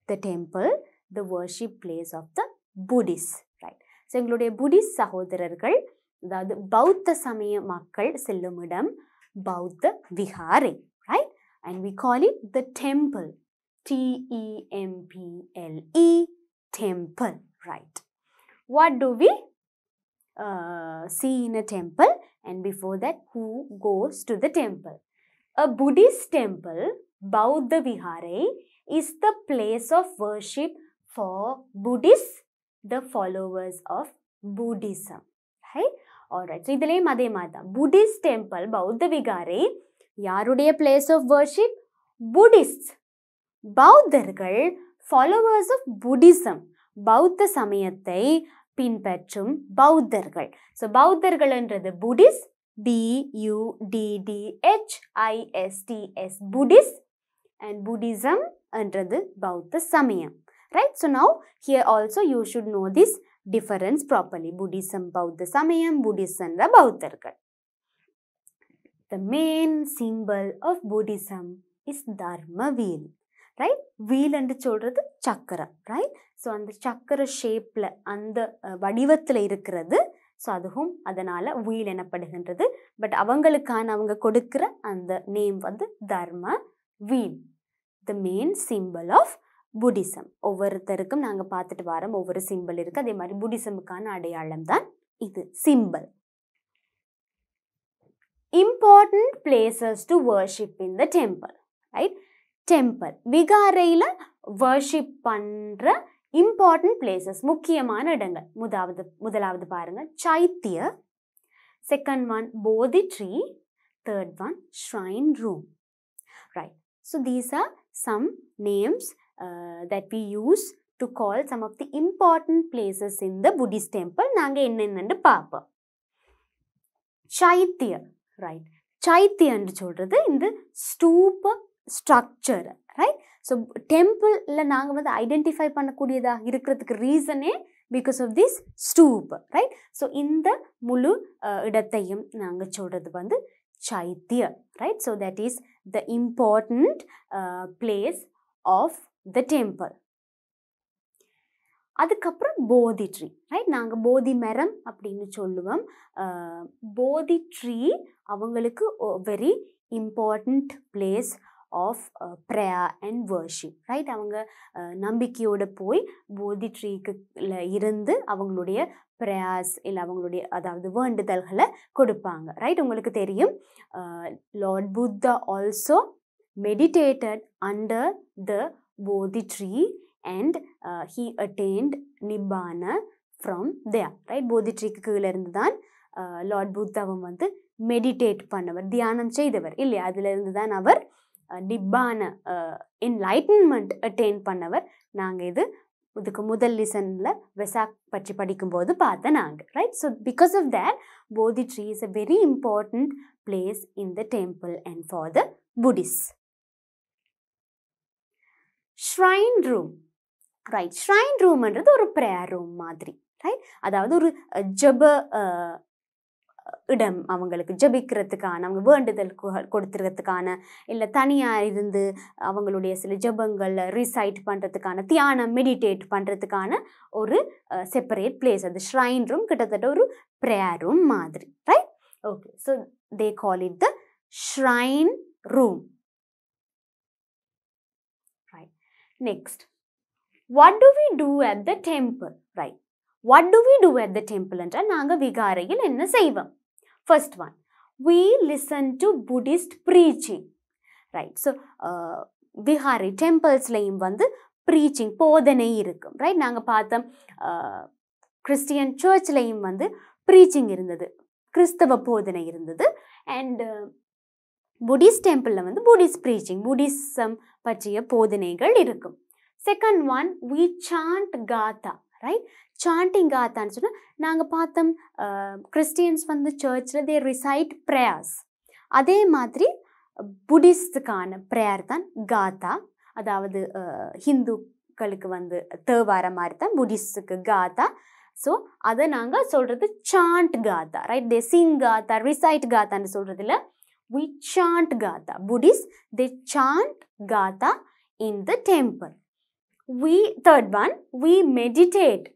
The temple, the worship place of the Buddhists, right? So எங்களுடைய Buddhist சகோதரர்கள், அதாவது பௌத்த சமய மக்கள் செல்லும் இடம் பௌத்த விஹாரை, right? And we call it the temple, T-E-M-P-L-E, temple, right? What do we see in a temple? And before that, who goes to the temple? A Buddhist temple, Bauddha Vihare, is the place of worship for Buddhists, the followers of Buddhism, right? Alright, so இதுலேயும் அதே மாதிரி தான். Buddhist temple, பௌத்த விகாரை யாருடைய place of worship? Buddhists. பௌத்தர்கள் followers of Buddhism, பௌத்த சமயத்தை பின்பற்றும் பௌத்தர்கள். ஸோ பௌத்தர்கள்ன்றது Buddhist, BUDDHISTS, Buddhist, and Buddhism என்றது பௌத்த சமயம். Right? So now here also you should know this difference properly. Buddhism பௌத்த சமயம், Buddhism பௌத்தர்கள். The main symbol of Buddhism is Dharma wheel. Right? Wheel என்று சொல்றது சக்கரம். Right? ஸோ அந்த சக்கர ஷேப்பில் அந்த வடிவத்தில் இருக்கிறது. ஸோ அதுவும் அதனால் வீல் எனப்படுகின்றது. பட் அவங்க கொடுக்குற அந்த நேம் வந்து Dharma wheel. The main symbol of Buddhism. ஒவ்வொருத்தருக்கும் நாங்கள் பார்த்துட்டு வரோம், ஒவ்வொரு சிம்பிள் இருக்குது. அதே மாதிரி புத்திசமுக்கான அடையாளம் தான் இது simple. Important places to worship in the temple. Right? Temple. விகாரையில் worship பண்ணுற important places, முக்கியமான இடங்கள். முதலாவது பாருங்க சைத்திய, second one bodhi tree, third one shrine room. Right, so these are some names that we use to call some of the important places in the Buddhist temple. நாங்க என்னென்னு பார்ப்போம். சைத்திய, right, சைத்திய என்று சொல்றது இந்த ஸ்தூப ஸ்ட்ரக்சர். ரைட், ஸோ டெம்பிளில் நாங்கள் வந்து ஐடென்டிஃபை பண்ணக்கூடியதாக இருக்கிறதுக்கு ரீசனே because of this stupa. Right, so இந்த முழு இடத்தையும் நாங்கள் சொல்கிறது வந்து சைத்திய. Right, so that is the important place of the temple. அதுக்கப்புறம் போதி ட்ரீ. ரைட், நாங்கள் போதி மரம் அப்படின்னு சொல்லுவோம். போதி ட்ரீ அவங்களுக்கு very important place of prayer and worship. Right, அவங்க நம்பிக்கையோடு போய் போதி ட்ரீக்குல இருந்து அவங்களுடைய ப்ரேயர்ஸ் இல்லை அவங்களுடைய அதாவது வேண்டுதல்களை கொடுப்பாங்க. ரைட், உங்களுக்கு தெரியும் Lord Buddha also meditated under the போதி tree and he attained nibbana from there. Right, போதி ட்ரீக்கு கீழே இருந்து தான் லார்ட் புத்தாவும் வந்து மெடிடேட் பண்ணவர், தியானம் செய்தவர் இல்லையா? அதிலிருந்து தான் அவர் நிப்பான என்லைட்டன்மெண்ட் அட்டைன் பண்ணவர். நாங்கள் இதுக்கு முதல் லிசனில் வெசாக் பற்றி படிக்கும்போது பார்த்தேன் நாங்கள். Right, so because of that Bodhi tree is a very important place in the temple and for the Buddhist. Shrine room. Right, shrine ரூம்ன்றது ஒரு ப்ரேயர் ரூம் மாதிரி. ரைட், அதாவது ஒரு ஜப இடம், அவங்களுக்கு ஜபிக்கிறதுக்கான, அவங்க வேண்டுதல் கொடுத்துறதுக்கான, இல்லை தனியாக இருந்து அவங்களுடைய சில ஜபங்களை ரிசைட் பண்ணுறதுக்கான, தியானம் மெடிடேட் பண்ணுறதுக்கான ஒரு செப்பரேட் பிளேஸ். அது ஷ்ரைன் ரூம் கிட்டத்தட்ட ஒரு ப்ரேயர் ரூம் மாதிரி. Right, okay, so they call it the shrine room. Right, next, what do we do at the temple? Right, what do we do at the temple என்றால் நாங்கள் விகாரையில் என்ன செய்வோம்? First one, we listen to Buddhist preaching. Right, so விகாரை டெம்பிள்ஸ்லையும் வந்து preaching போதனை இருக்கும். Right, நாங்கள் பார்த்தோம் கிறிஸ்டியன் சர்ச்லையும் வந்து ப்ரீச்சிங் இருந்தது, கிறிஸ்தவ போதனை இருந்தது. அண்ட் புத்திஸ்ட் டெம்பிளில் வந்து புத்திஸ்ட் ப்ரீச்சிங், புத்திசம் பற்றிய போதனைகள் இருக்கும். Second one, we chant gatha. Right, chanting காத்தான்னு சொன்னால் நாங்கள் பார்த்தோம் கிறிஸ்டியன்ஸ் வந்து சர்ச்சில் தே ரிசைட் ப்ரேயர்ஸ். அதே மாதிரி புத்திஸ்டுக்கான ப்ரேயர் தான் காத்தா. அதாவது ஹிந்துக்களுக்கு வந்து தேவார மாதிரி தான் புத்திஸ்டுக்கு காத்தா. ஸோ அதை நாங்கள் சொல்கிறது சாண்ட் காத்தா. ரைட், தே சிங் காத்தா, ரிசைட் காத்தான்னு சொல்கிறது இல்லை, we chant gatha. Buddhists, they chant gatha in the temple. Third one, we meditate.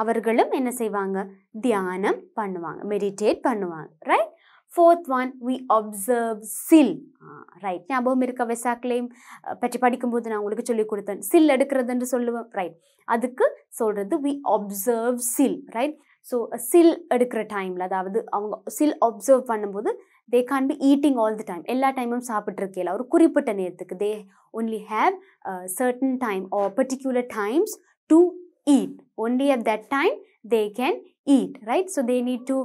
அவர்களும் என்ன செய்வாங்க? தியானம் பண்ணுவாங்க, மெடிடேட் பண்ணுவாங்க. Right, fourth one, we observe sil. Right, ஞாபகம் இருக்க வெசாக்லையும் பற்றி படிக்கும்போது நான் உங்களுக்கு சொல்லிக் கொடுத்தேன், சில் எடுக்கிறதுன்னு சொல்லுவேன். ரைட், அதுக்கு சொல்கிறது we observe sil. Right, so சில் எடுக்கிற டைமில், அதாவது அவங்க சில் அப்சர்வ் பண்ணும்போது they can't be eating all the time. எல்லா டைமும் சாப்பிட்ருக்கல, ஒரு குறிப்பிட்ட நேரத்துக்கு they only have certain time or particular times to eat. Only at that time they can eat. Right, so they need to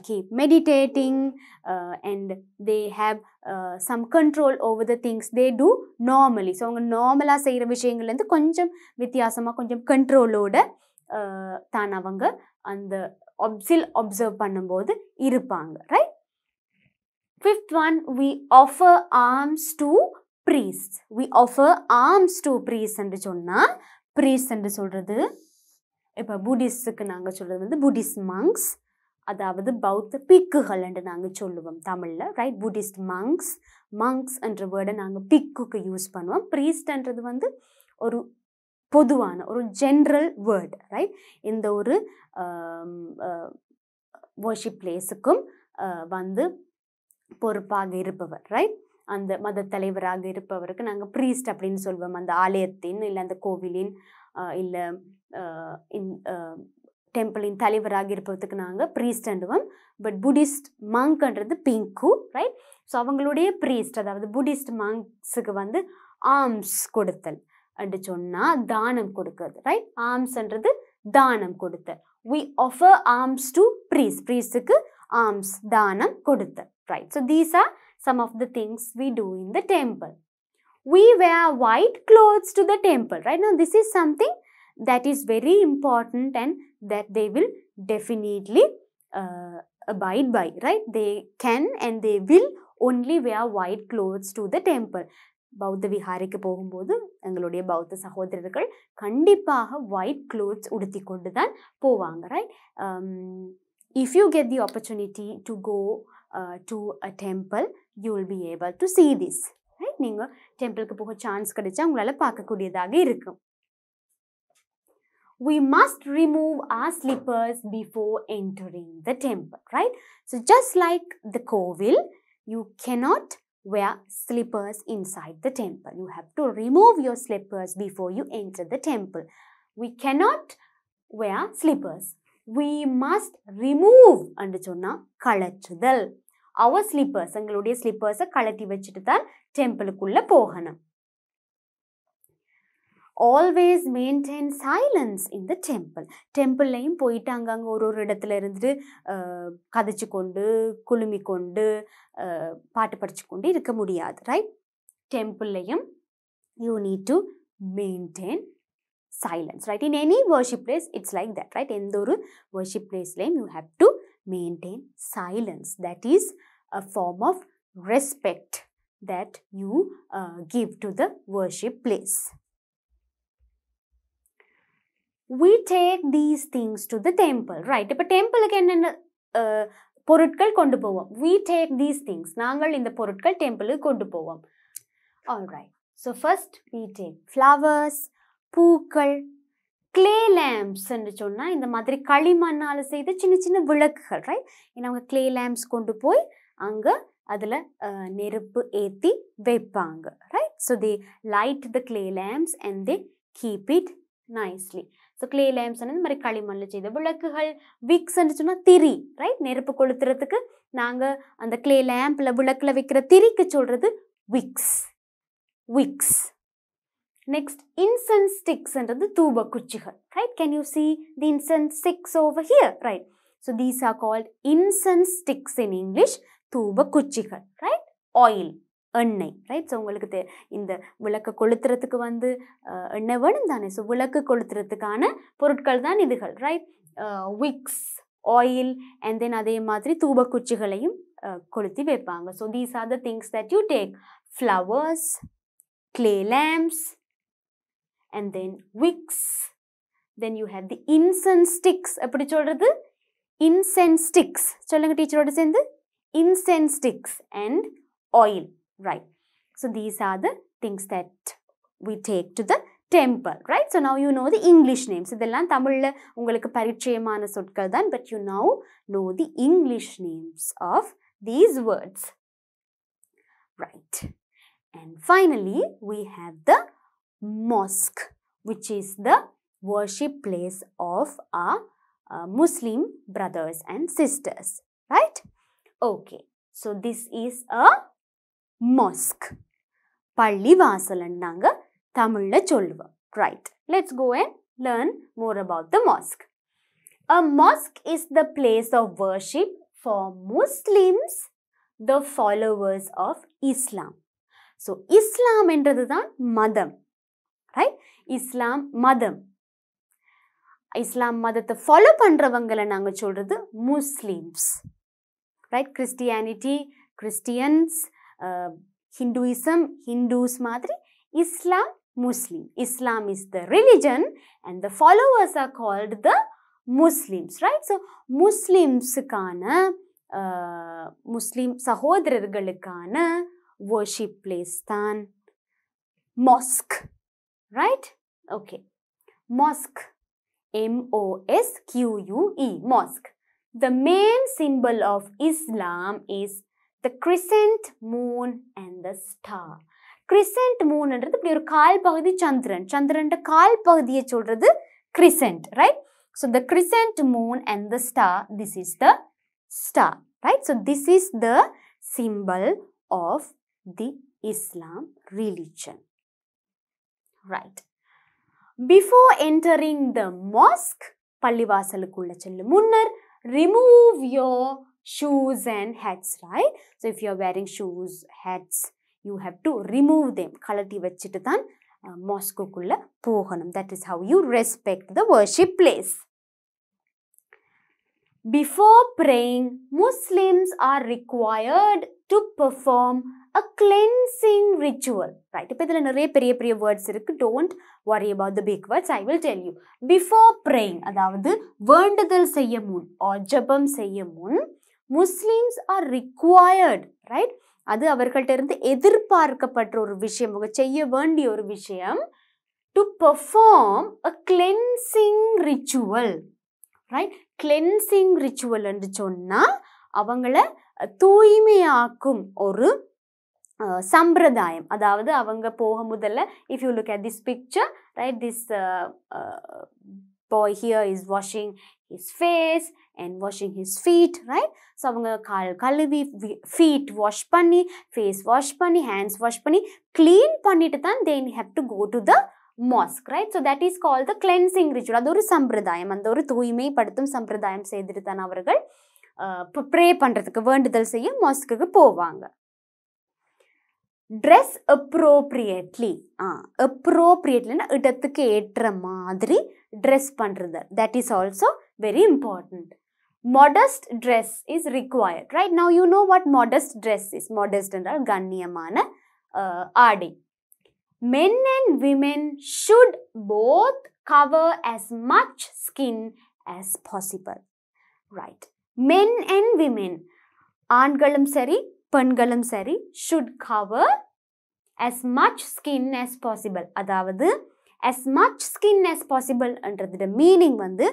keep meditating and they have some control over the things they do normally. So அவங்க நார்மலாக செய்கிற விஷயங்கள்லேருந்து கொஞ்சம் வித்தியாசமாக கொஞ்சம் கண்ட்ரோலோட தான் அவங்க அந்த observe பண்ணும்போது இருப்பாங்க. Right. Fifth one, we offer alms to priests. We offer alms to priests என்று சொன்னால் priests என்று சொல்கிறது இப்போ புத்திஸ்டுக்கு நாங்கள் சொல்கிறது வந்து புத்திஸ்ட் மங்க்ஸ், அதாவது பௌத்த பிக்குகள் என்று நாங்கள் சொல்லுவோம் தமிழில். ரைட். புத்திஸ்ட் மங்க்ஸ், மங்க்ஸ் என்ற வேர்டை நாங்கள் பிக்குக்கு யூஸ் பண்ணுவோம். ப்ரீஸ்ட்ன்றது வந்து ஒரு பொதுவான ஒரு ஜென்ரல் வேர்டு. ரைட். இந்த ஒரு வர்ஷிப் பிளேஸுக்கும் வந்து பொறுப்பாக இருப்பவர். ரைட். அந்த மத தலைவராக இருப்பவருக்கு நாங்கள் ப்ரீஸ்ட் அப்படின்னு சொல்லுவோம். அந்த ஆலயத்தின் இல்லை அந்த கோவிலின் இல்லை டெம்பிளின் தலைவராக இருப்பதுக்கு நாங்கள் ப்ரீஸ்ட்ன்றுவோம். பட் புத்திஸ்ட் மங்க்ன்றது பிங்கு. ரைட். ஸோ அவங்களுடைய ப்ரீஸ்ட், அதாவது புத்திஸ்ட் மங்க்ஸுக்கு வந்து ஆர்ம்ஸ் கொடுத்தல் என்று சொன்னால் தானம் கொடுக்கிறது. ரைட். ஆர்ம்ஸ்ன்றது தானம் கொடுத்தல். we offer alms to priests. priestக்கு alms தானம் கொடுத்தல். Right. So these are some of the things we do in the temple. We wear white clothes to the temple. Right. Now this is something that is very important and that they will definitely abide by. Right. They can and they will only wear white clothes to the temple. பௌத்த விஹாரிக்கு போகும்போது எங்களுடைய பௌத்த சகோதரர்கள் கண்டிப்பாக white clothes உடுத்தி கொண்டு தான் போவாங்க. Right. If you get the opportunity to go to a temple you will be able to see this. Right. நீங்கள் டெம்பிளுக்கு போக சான்ஸ் கிடைச்சா உங்களால் பார்க்கக்கூடியதாக இருக்கும். We must remove our slippers before entering the temple. Right. So just like the Kovil, you cannot wear slippers inside the temple. You have to remove your slippers before you enter the temple. We cannot wear slippers. We must remove and சொன்னா கழற்றுதல். Our slippers, எங்களுடைய ஸ்லிப்பர்ஸை கழட்டி வச்சுட்டு தான் டெம்பிளுக்குள்ள போகணும். Always maintain silence in the temple. டெம்பிள்லையும் போயிட்டு அங்கங்கே ஒரு இடத்துல இருந்துட்டு கதைச்சு கொண்டு குழுமி கொண்டு பாட்டு படிச்சு கொண்டு இருக்க முடியாது. Right. டெம்பிள்லையும் you need to maintain silence. Right. In any worship place it's like that. Right. எந்த ஒரு worship placeலையும் you have to maintain silence. That is a form of respect that you give to the worship place. We take these things to the temple. Right. இப்போ டெம்பிளுக்கு என்னென்ன பொருட்கள் கொண்டு போவோம்? We take these things. நாங்கள் இந்த பொருட்கள் டெம்பிளுக்கு கொண்டு போவோம். Alright. So first we take flowers, பூக்கள், clay lamps என்று சொன்னால் இந்த மாதிரி களிமண்ணால் செய்த சின்ன சின்ன விளக்குகள். ரைட். ஏன்னா அவங்க clay lamps கொண்டு போய் அங்கே அதில் நெருப்பு ஏற்றி வைப்பாங்க. Right. So they light the clay lamps and they keep it nicely. So clay lamps இந்த மாதிரி களிமண்ணில் செய்த விளக்குகள். விக்ஸ்ன்னு சொன்னால் திரி. ரைட். நெருப்பு கொளுத்துறதுக்கு நாங்கள் அந்த கிளே லேம்பில் விளக்கில் வைக்கிற திரிக்கு சொல்கிறது விக்ஸ். விக்ஸ். நெக்ஸ்ட் இன்சென்ஸ் ஸ்டிக்ஸ்ன்றது தூப குச்சிகள். Right. Can you see the incense sticks over here? Right. So these are called incense sticks in English. தூப குச்சிகள். ரைட். ஆயில், எண்ணெய். ரைட். ஸோ உங்களுக்கு இந்த விளக்கு கொளுத்துறதுக்கு வந்து எண்ணெய் வேணும் தானே. ஸோ விளக்கு கொளுத்துறதுக்கான பொருட்கள் தான் இதுகள். Right. Wicks, oil and then அதே மாதிரி தூபக்குச்சிகளையும் கொளுத்தி வைப்பாங்க. So these are the things that you take. Flowers, clay lamps and then wicks. Then you have the incense sticks. எப்படி சொல்றது? Incense sticks. சொல்லுங்க டீச்சரோட சேர்ந்து. Incense sticks and oil. Right. So these are the things that we take to the temple. Right. So now you know the English names. இதெல்லாம் தமிழ்ல உங்களுக்கு பரிச்சயமான சொற்கள் தான். But you now know the English names of these words. Right. And finally we have the mosque, which is the worship place of our Muslim brothers and sisters. Right. Okay. So this is a mosque. பள்ளி வாசல்னு நாங்க தமிழ்ல சொல்லுவோம். Right. Let's go and learn more about the mosque. A mosque is the place of worship for Muslims, the followers of Islam. So, Islam என்றதுதான் மதம். Right? Islam மதம். இஸ்லாம் மதத்தை follow பண்றவங்களை நாங்க சொல்றது Muslims. Right? Christianity, Christians, Hinduism, Hindus மாதிரி, Islam, Muslim. Islam is the religion and the followers are called the Muslims. Right? So, Muslimsக்கான Muslim சகோதரர்களுக்கான worship place தான் mosque. Right? Okay. Mosque. M-O-S-Q-U-E. Mosque. The main symbol of Islam is the crescent moon and the star. Crescent moon என்றது இப்படி ஒரு கால் பகுதி சந்திரன். சந்திரன்ட கால் பகுதியை சொல்றது crescent. Right? So, the crescent moon and the star, this is the star. Right? So, this is the symbol of the Islam religion. Right. Before entering the mosque, பள்ளிவாசலுக்குள்ள செல்லும் முன்னர், remove your shoes and hats, right? So, if you are wearing shoes, hats, you have to remove them. கலட்டி வச்சிட்டு தான் mosque-குள்ள போகணும். That is how you respect the worship place. Before praying, Muslims are required to perform a cleansing ritual. Right? இப்போ இதில் நிறைய பெரிய words இருக்கு. Don't worry about the big words. I will tell you. Before praying, அதாவது வேண்டுதல் செய்ய முன் or ஜபம் செய்ய முன், Muslims are required, right? அது அவர்கள்ட்ட இருந்து எதிர்பார்க்கப்பட்ட ஒரு விஷயம், செய்ய வேண்டிய ஒரு விஷயம், to perform a cleansing ritual. Right? Cleansing ritual என்று சொன்னா அவங்கள தூய்மையாக்கும் ஒரு சம்பிரதாயம். அதாவது அவங்க போக முதல்ல, if you look at this picture, right, this boy here is washing his face and washing his feet, right? So அவங்க கால் கழுவி, feet wash பண்ணி, face wash பண்ணி, hands wash பண்ணி, clean பண்ணிட்டு தான் they have to go to the mosque, right? So that is called the cleansing ritual. அது ஒரு சம்பிரதாயம், அந்த ஒரு தூய்மைப்படுத்தும் சம்பிரதாயம் செய்துட்டு தான் அவர்கள் ப்ரே பண்றதுக்கு, வேண்டுதல் செய்ய மாஸ்க்குக்கு போவாங்க. Dress appropriately. Appropriately இடத்துக்கு ஏற்ற மாதிரி ட்ரெஸ் பண்றது. That is also very important. Modest dress is required. Right? Now you know what modest dress is. Modest என்றால் கண்ணியமான ஆடை. Men and women should both cover as much skin as possible. Right? Men and women, ஆண்களும் சரி பெண்களும் சரி, should cover as much skin as possible. அதாவது as much skin as possible என்றதோட meaning வந்து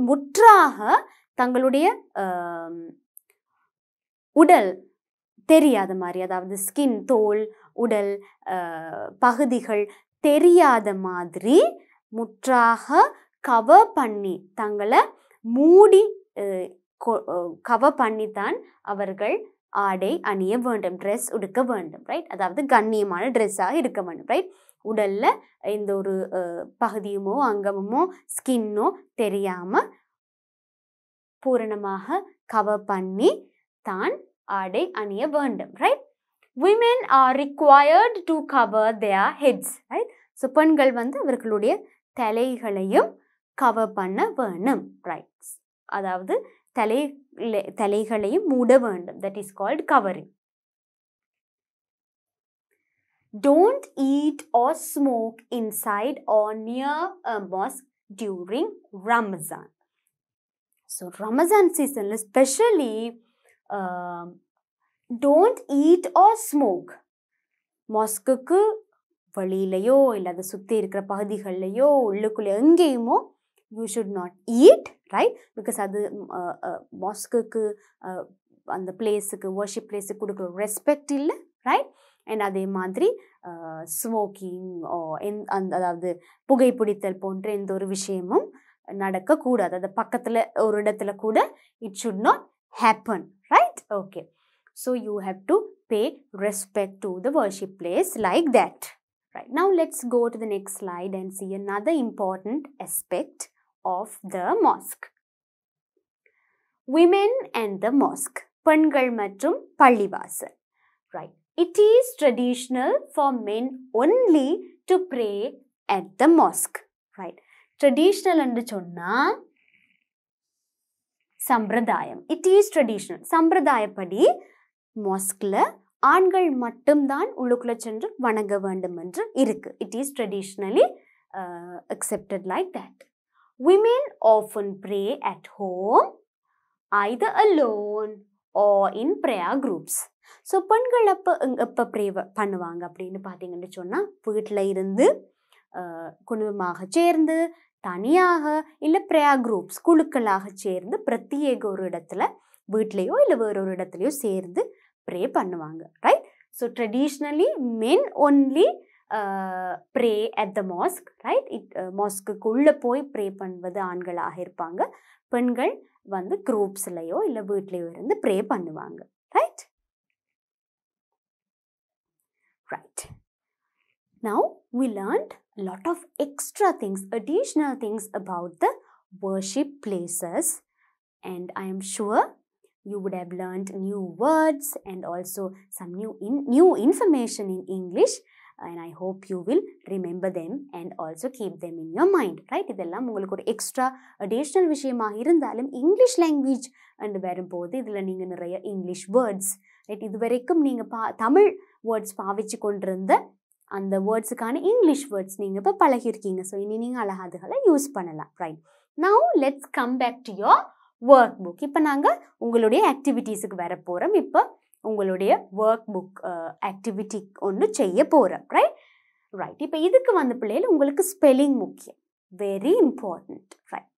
முற்றாக தங்களுடைய உடல் தெரியாத மாதிரி, அதாவது ஸ்கின், தோல், உடல் பகுதிகள் தெரியாத மாதிரி முற்றாக கவர் பண்ணி, தங்களை மூடி கவர் பண்ணித்தான் அவர்கள் ஆடை அணிய வேண்டும், ட்ரெஸ் உடுக்க வேண்டும். ரைட்? அதாவது கண்ணியமான ட்ரெஸ்ஸாக இருக்க வேண்டும். ரைட்? உடல்ல எந்த ஒரு பகுதியுமோ அங்கமுமோ ஸ்கின்னோ தெரியாம பூரணமாக கவர் பண்ணி தான் ஆடை அணிய வேண்டும். Right? Women are required to cover their heads. Right? So பெண்கள் வந்து அவர்களுடைய தலைகளையும் கவர் பண்ண வேணும். ரைட்? அதாவது தலைகளையும் மூட வேண்டும். That is called covering. Don't eat or smoke inside or near a mosque during Ramadan. So Ramadan season especially, don't eat or smoke. மொஸ்குக்கு வெளியிலையோ இல்லை அதை சுற்றி இருக்கிற பகுதிகள்லையோ உள்ளுக்குள்ளே எங்கேயுமோ you should not eat, right? Because அது மொஸ்குக்கு அந்த பிளேஸுக்கு, வர்ஷிப் பிளேஸுக்கு கொடுக்குற ரெஸ்பெக்ட் இல்லை. Right? And அதே மாதிரி ஸ்மோக்கிங் அதாவது புகைப்பிடித்தல் போன்ற எந்த ஒரு விஷயமும் நடக்கக்கூடாது. அது பக்கத்தில் ஒரு இடத்துல கூட it should not happen. Right? Okay. So you have to pay respect to the worship place like that. Right. Now let's go to the next slide and see another important aspect of the mosque. women and the mosque. பெண்கள் மற்றும் பள்ளிவாசல். Right. It is traditional for men only to pray at the mosque. Right. Traditional என்று சொன்னா சம்பிரதாயம். It is traditional. சம்பிரதாயப்படி mosque-ல ஆண்கள் மட்டும்தான் உள்ளுக்குள்ள சென்று வணங்க வேண்டும் என்று இருக்கு. It is traditionally accepted like that. Women often pray at home, either alone or in prayer groups. So பெண்கள் எப்போ ப்ரே பண்ணுவாங்க அப்படின்னு பார்த்தீங்கன்னு சொன்னால் வீட்டில் இருந்து குடும்பமாக சேர்ந்து தனியாக இல்லை ப்ரேயர் குரூப்ஸ் குழுக்களாக சேர்ந்து பிரத்யேக ஒரு இடத்துல வீட்லேயோ இல்லை வேறொரு இடத்துலையோ சேர்ந்து ப்ரே பண்ணுவாங்க. Right. So traditionally men only pray at the mosque. Right. மாஸ்க்குள்ளே போய் ப்ரே பண்ணுவது ஆண்களாக இருப்பாங்க. பெண்கள் வந்து குரூப்ஸ்லையோ இல்லை வீட்லேயோ இருந்து ப்ரே பண்ணுவாங்க. Right. Right. Now we learned a lot of extra things, additional things about the worship places, and I am sure you would have learned new words and also some new information in English, and I hope you will remember them and also keep them in your mind. Right. இதெல்லாம் உங்களுக்கு ஒரு extra additional விஷயமாக இருந்தாலும் English language and வரும்போது இதில் நீங்கள் நிறைய English words right இது வரைக்கும் நீங்கள் தமிழ் வேர்ட்ஸ் பாவிச்சு கொண்டிருந்த அந்த வேர்ட்ஸுக்கான இங்கிலீஷ் வேர்ட்ஸ் நீங்கள் இப்போ பழகிருக்கீங்க. ஸோ இனி நீங்கள் அழகாக அதுகளை யூஸ் பண்ணலாம். Right. Now let's come back to your workbook. இப்போ நாங்கள் உங்களுடைய ஆக்டிவிட்டீஸுக்கு வர போகிறோம். இப்போ உங்களுடைய ஒர்க் புக் ஆக்டிவிட்டி ஒன்று செய்ய போகிறோம். ரைட். ரைட். இப்போ இதுக்கு வந்த பிள்ளைகள் உங்களுக்கு ஸ்பெல்லிங் முக்கியம். Very important. ரைட்.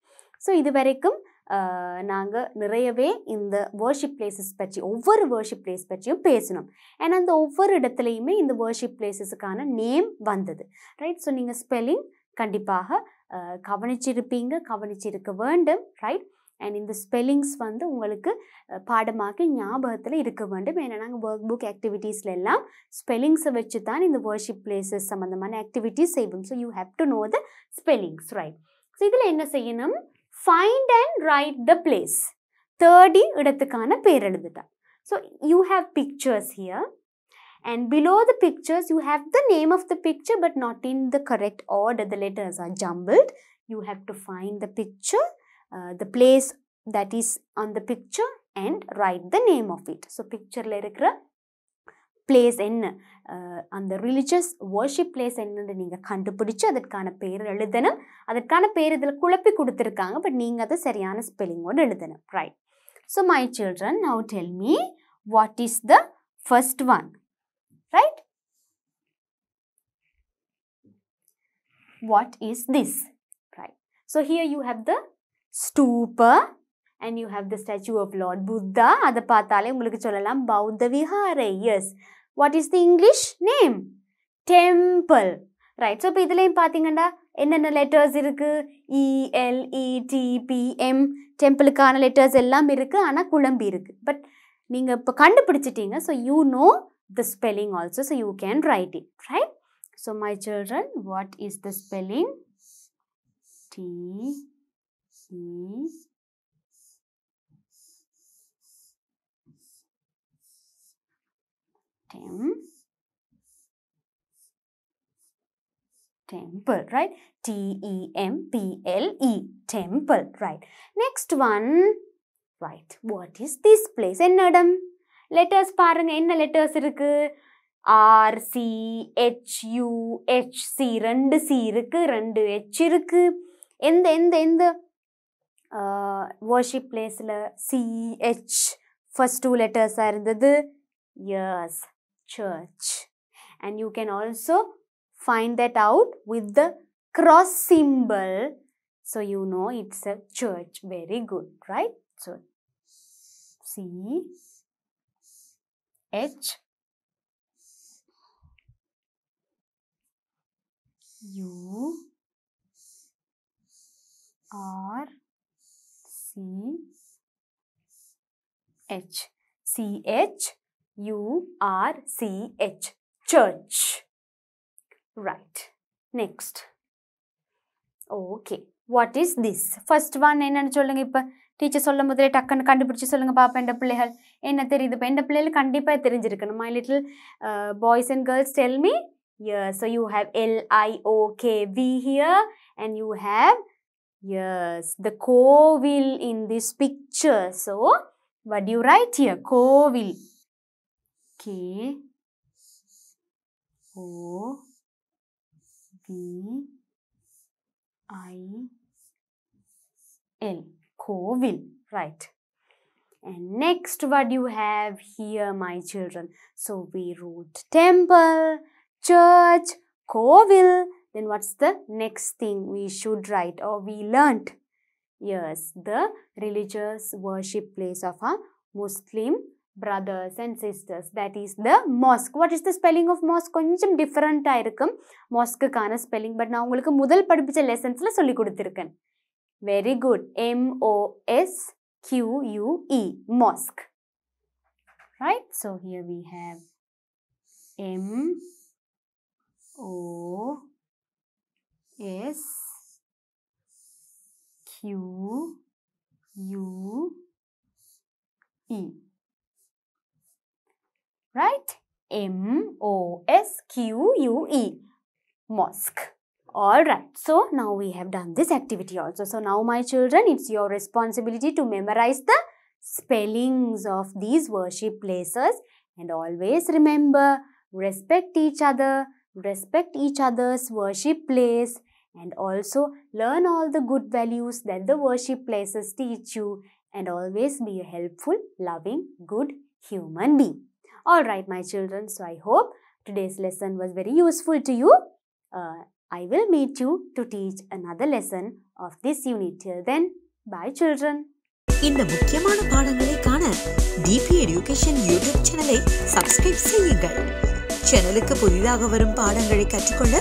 ஸோ இது வரைக்கும் நாங்கள் நிறையவே இந்த வர்ஷிப் பிளேசஸ் பற்றி ஒவ்வொரு வர்ஷிப் பிளேஸ் பற்றியும் பேசணும். ஏன்னா அந்த ஒவ்வொரு இடத்துலையுமே இந்த வர்ஷிப் பிளேசஸுக்கான நேம் வந்தது. ரைட். ஸோ நீங்கள் ஸ்பெல்லிங் கண்டிப்பாக கவனிச்சிருக்க வேண்டும். ரைட். அண்ட் இந்த ஸ்பெல்லிங்ஸ் வந்து உங்களுக்கு பாடமாக ஞாபகத்தில் இருக்க வேண்டும். ஏன்னா நாங்கள் ஒர்க் புக் ஆக்டிவிட்டீஸில் எல்லாம் ஸ்பெல்லிங்ஸை வச்சு தான் இந்த வர்ஷிப் பிளேசஸ் சம்மந்தமான ஆக்டிவிட்டீஸ் செய்வோம். So you have to know the spellings. Right. So இதில் என்ன செய்யணும்? Find and write the place. தேடி இடத்துக்கான பேர் எழுதுட்டா. So you have pictures here and below the pictures you have the name of the picture but not in the correct order. The letters are jumbled. You have to find the picture, the place that is on the picture and write the name of it. So picture la irukra place என்ன அந்த religious worship place என்னன்னு நீங்கள் கண்டுபிடிச்சு அதற்கான பேர் எழுதணும். அதற்கான பேர் இதில் குழப்பி கொடுத்துருக்காங்க. பட் நீங்கள் அதை சரியான ஸ்பெல்லிங்கோடு எழுதணும். Right. So my children now tell me what is the first one. Right. What is this? Right. So here you have the stupa and you have the statue of Lord Buddha. அதை பார்த்தாலே உங்களுக்கு சொல்லலாம் பௌத்த விஹாரை. Yes. What is the English name? Temple. Right. So இப்போ இதுலேயும் பார்த்தீங்கன்னா என்னென்ன லெட்டர்ஸ் இருக்குது? ELETPM. டெம்பிளுக்கான லெட்டர்ஸ் எல்லாம் இருக்குது. ஆனால் குழம்பி இருக்குது. பட் நீங்கள் இப்போ கண்டுபிடிச்சிட்டீங்க. So you know the spelling also. So you can write it. Right. So my children what is the spelling? TE temple. Right. TEMPLE. Temple. Right. Next one. Right. What is this place? என்ன இடம்? letters பாருங்க. என்ன letters இருக்கு? RCHUHC. 2 C இருக்கு, 2 H இருக்கு. எந்த worship placeல CH first 2 letters இருந்தது? Yes, church. And you can also find that out with the cross symbol. So you know it's a church. Very good, right? So CHURCH. CHURCH. Church. Right. Next. Okay. What is this? First one என்னன்னு சொல்லுங்க. இப்ப teacher சொல்லும் போதே டக்குன்னு கண்டுபிடிச்சு சொல்லுங்க பாப்பா இந்த பிள்ளைகள் என்ன தெரியுது இப்போ இந்த பிள்ளைகள் கண்டிப்பாக தெரிஞ்சிருக்கணும் my little boys and girls tell me yes so you have L-I-O-K-V here and you have yes the Kovil in this picture so what do you write here Kovil K-O-V-I-L Kovil right and next what you have here my children so we wrote temple church Kovil then what's the next thing we should write or we learnt yes the religious worship place of our Muslim brothers and sisters that is the mosque what is the spelling of mosque கொஞ்சம் different ஆ இருக்கும் mosque கான spelling but நான் உங்களுக்கு முதல் படிப்பிச்ச lessonsல சொல்லி கொடுத்திருக்கேன் very good M-O-S-Q-U-E mosque right so here we have M-O-S-Q-U-E right M-O-S-Q-U-E mosque alright so now we have done this activity also so now my children it's your responsibility to memorize the spellings of these worship places and always remember respect each other's worship place and also learn all the good values that the worship places teach you and always be a helpful loving good human being alright my children so I hope today's lesson was very useful to you I will meet you to teach another lesson of this unit. Till then, bye children. இந்த முக்கியமான பாடங்களை காண DP Education YouTube சேனலை subscribe செய்யுங்கள். சேனலுக்கு புதிதாக வரும் பாடங்களை கற்றுக்கொள்ள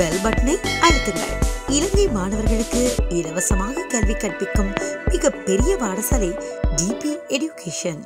பெல் பட்டனை அழுத்துங்கள். இலங்கை மாணவர்களுக்கு இலவசமாக கல்வி கற்பிக்கும் மிகப்பெரிய பாடசாலை DP Education.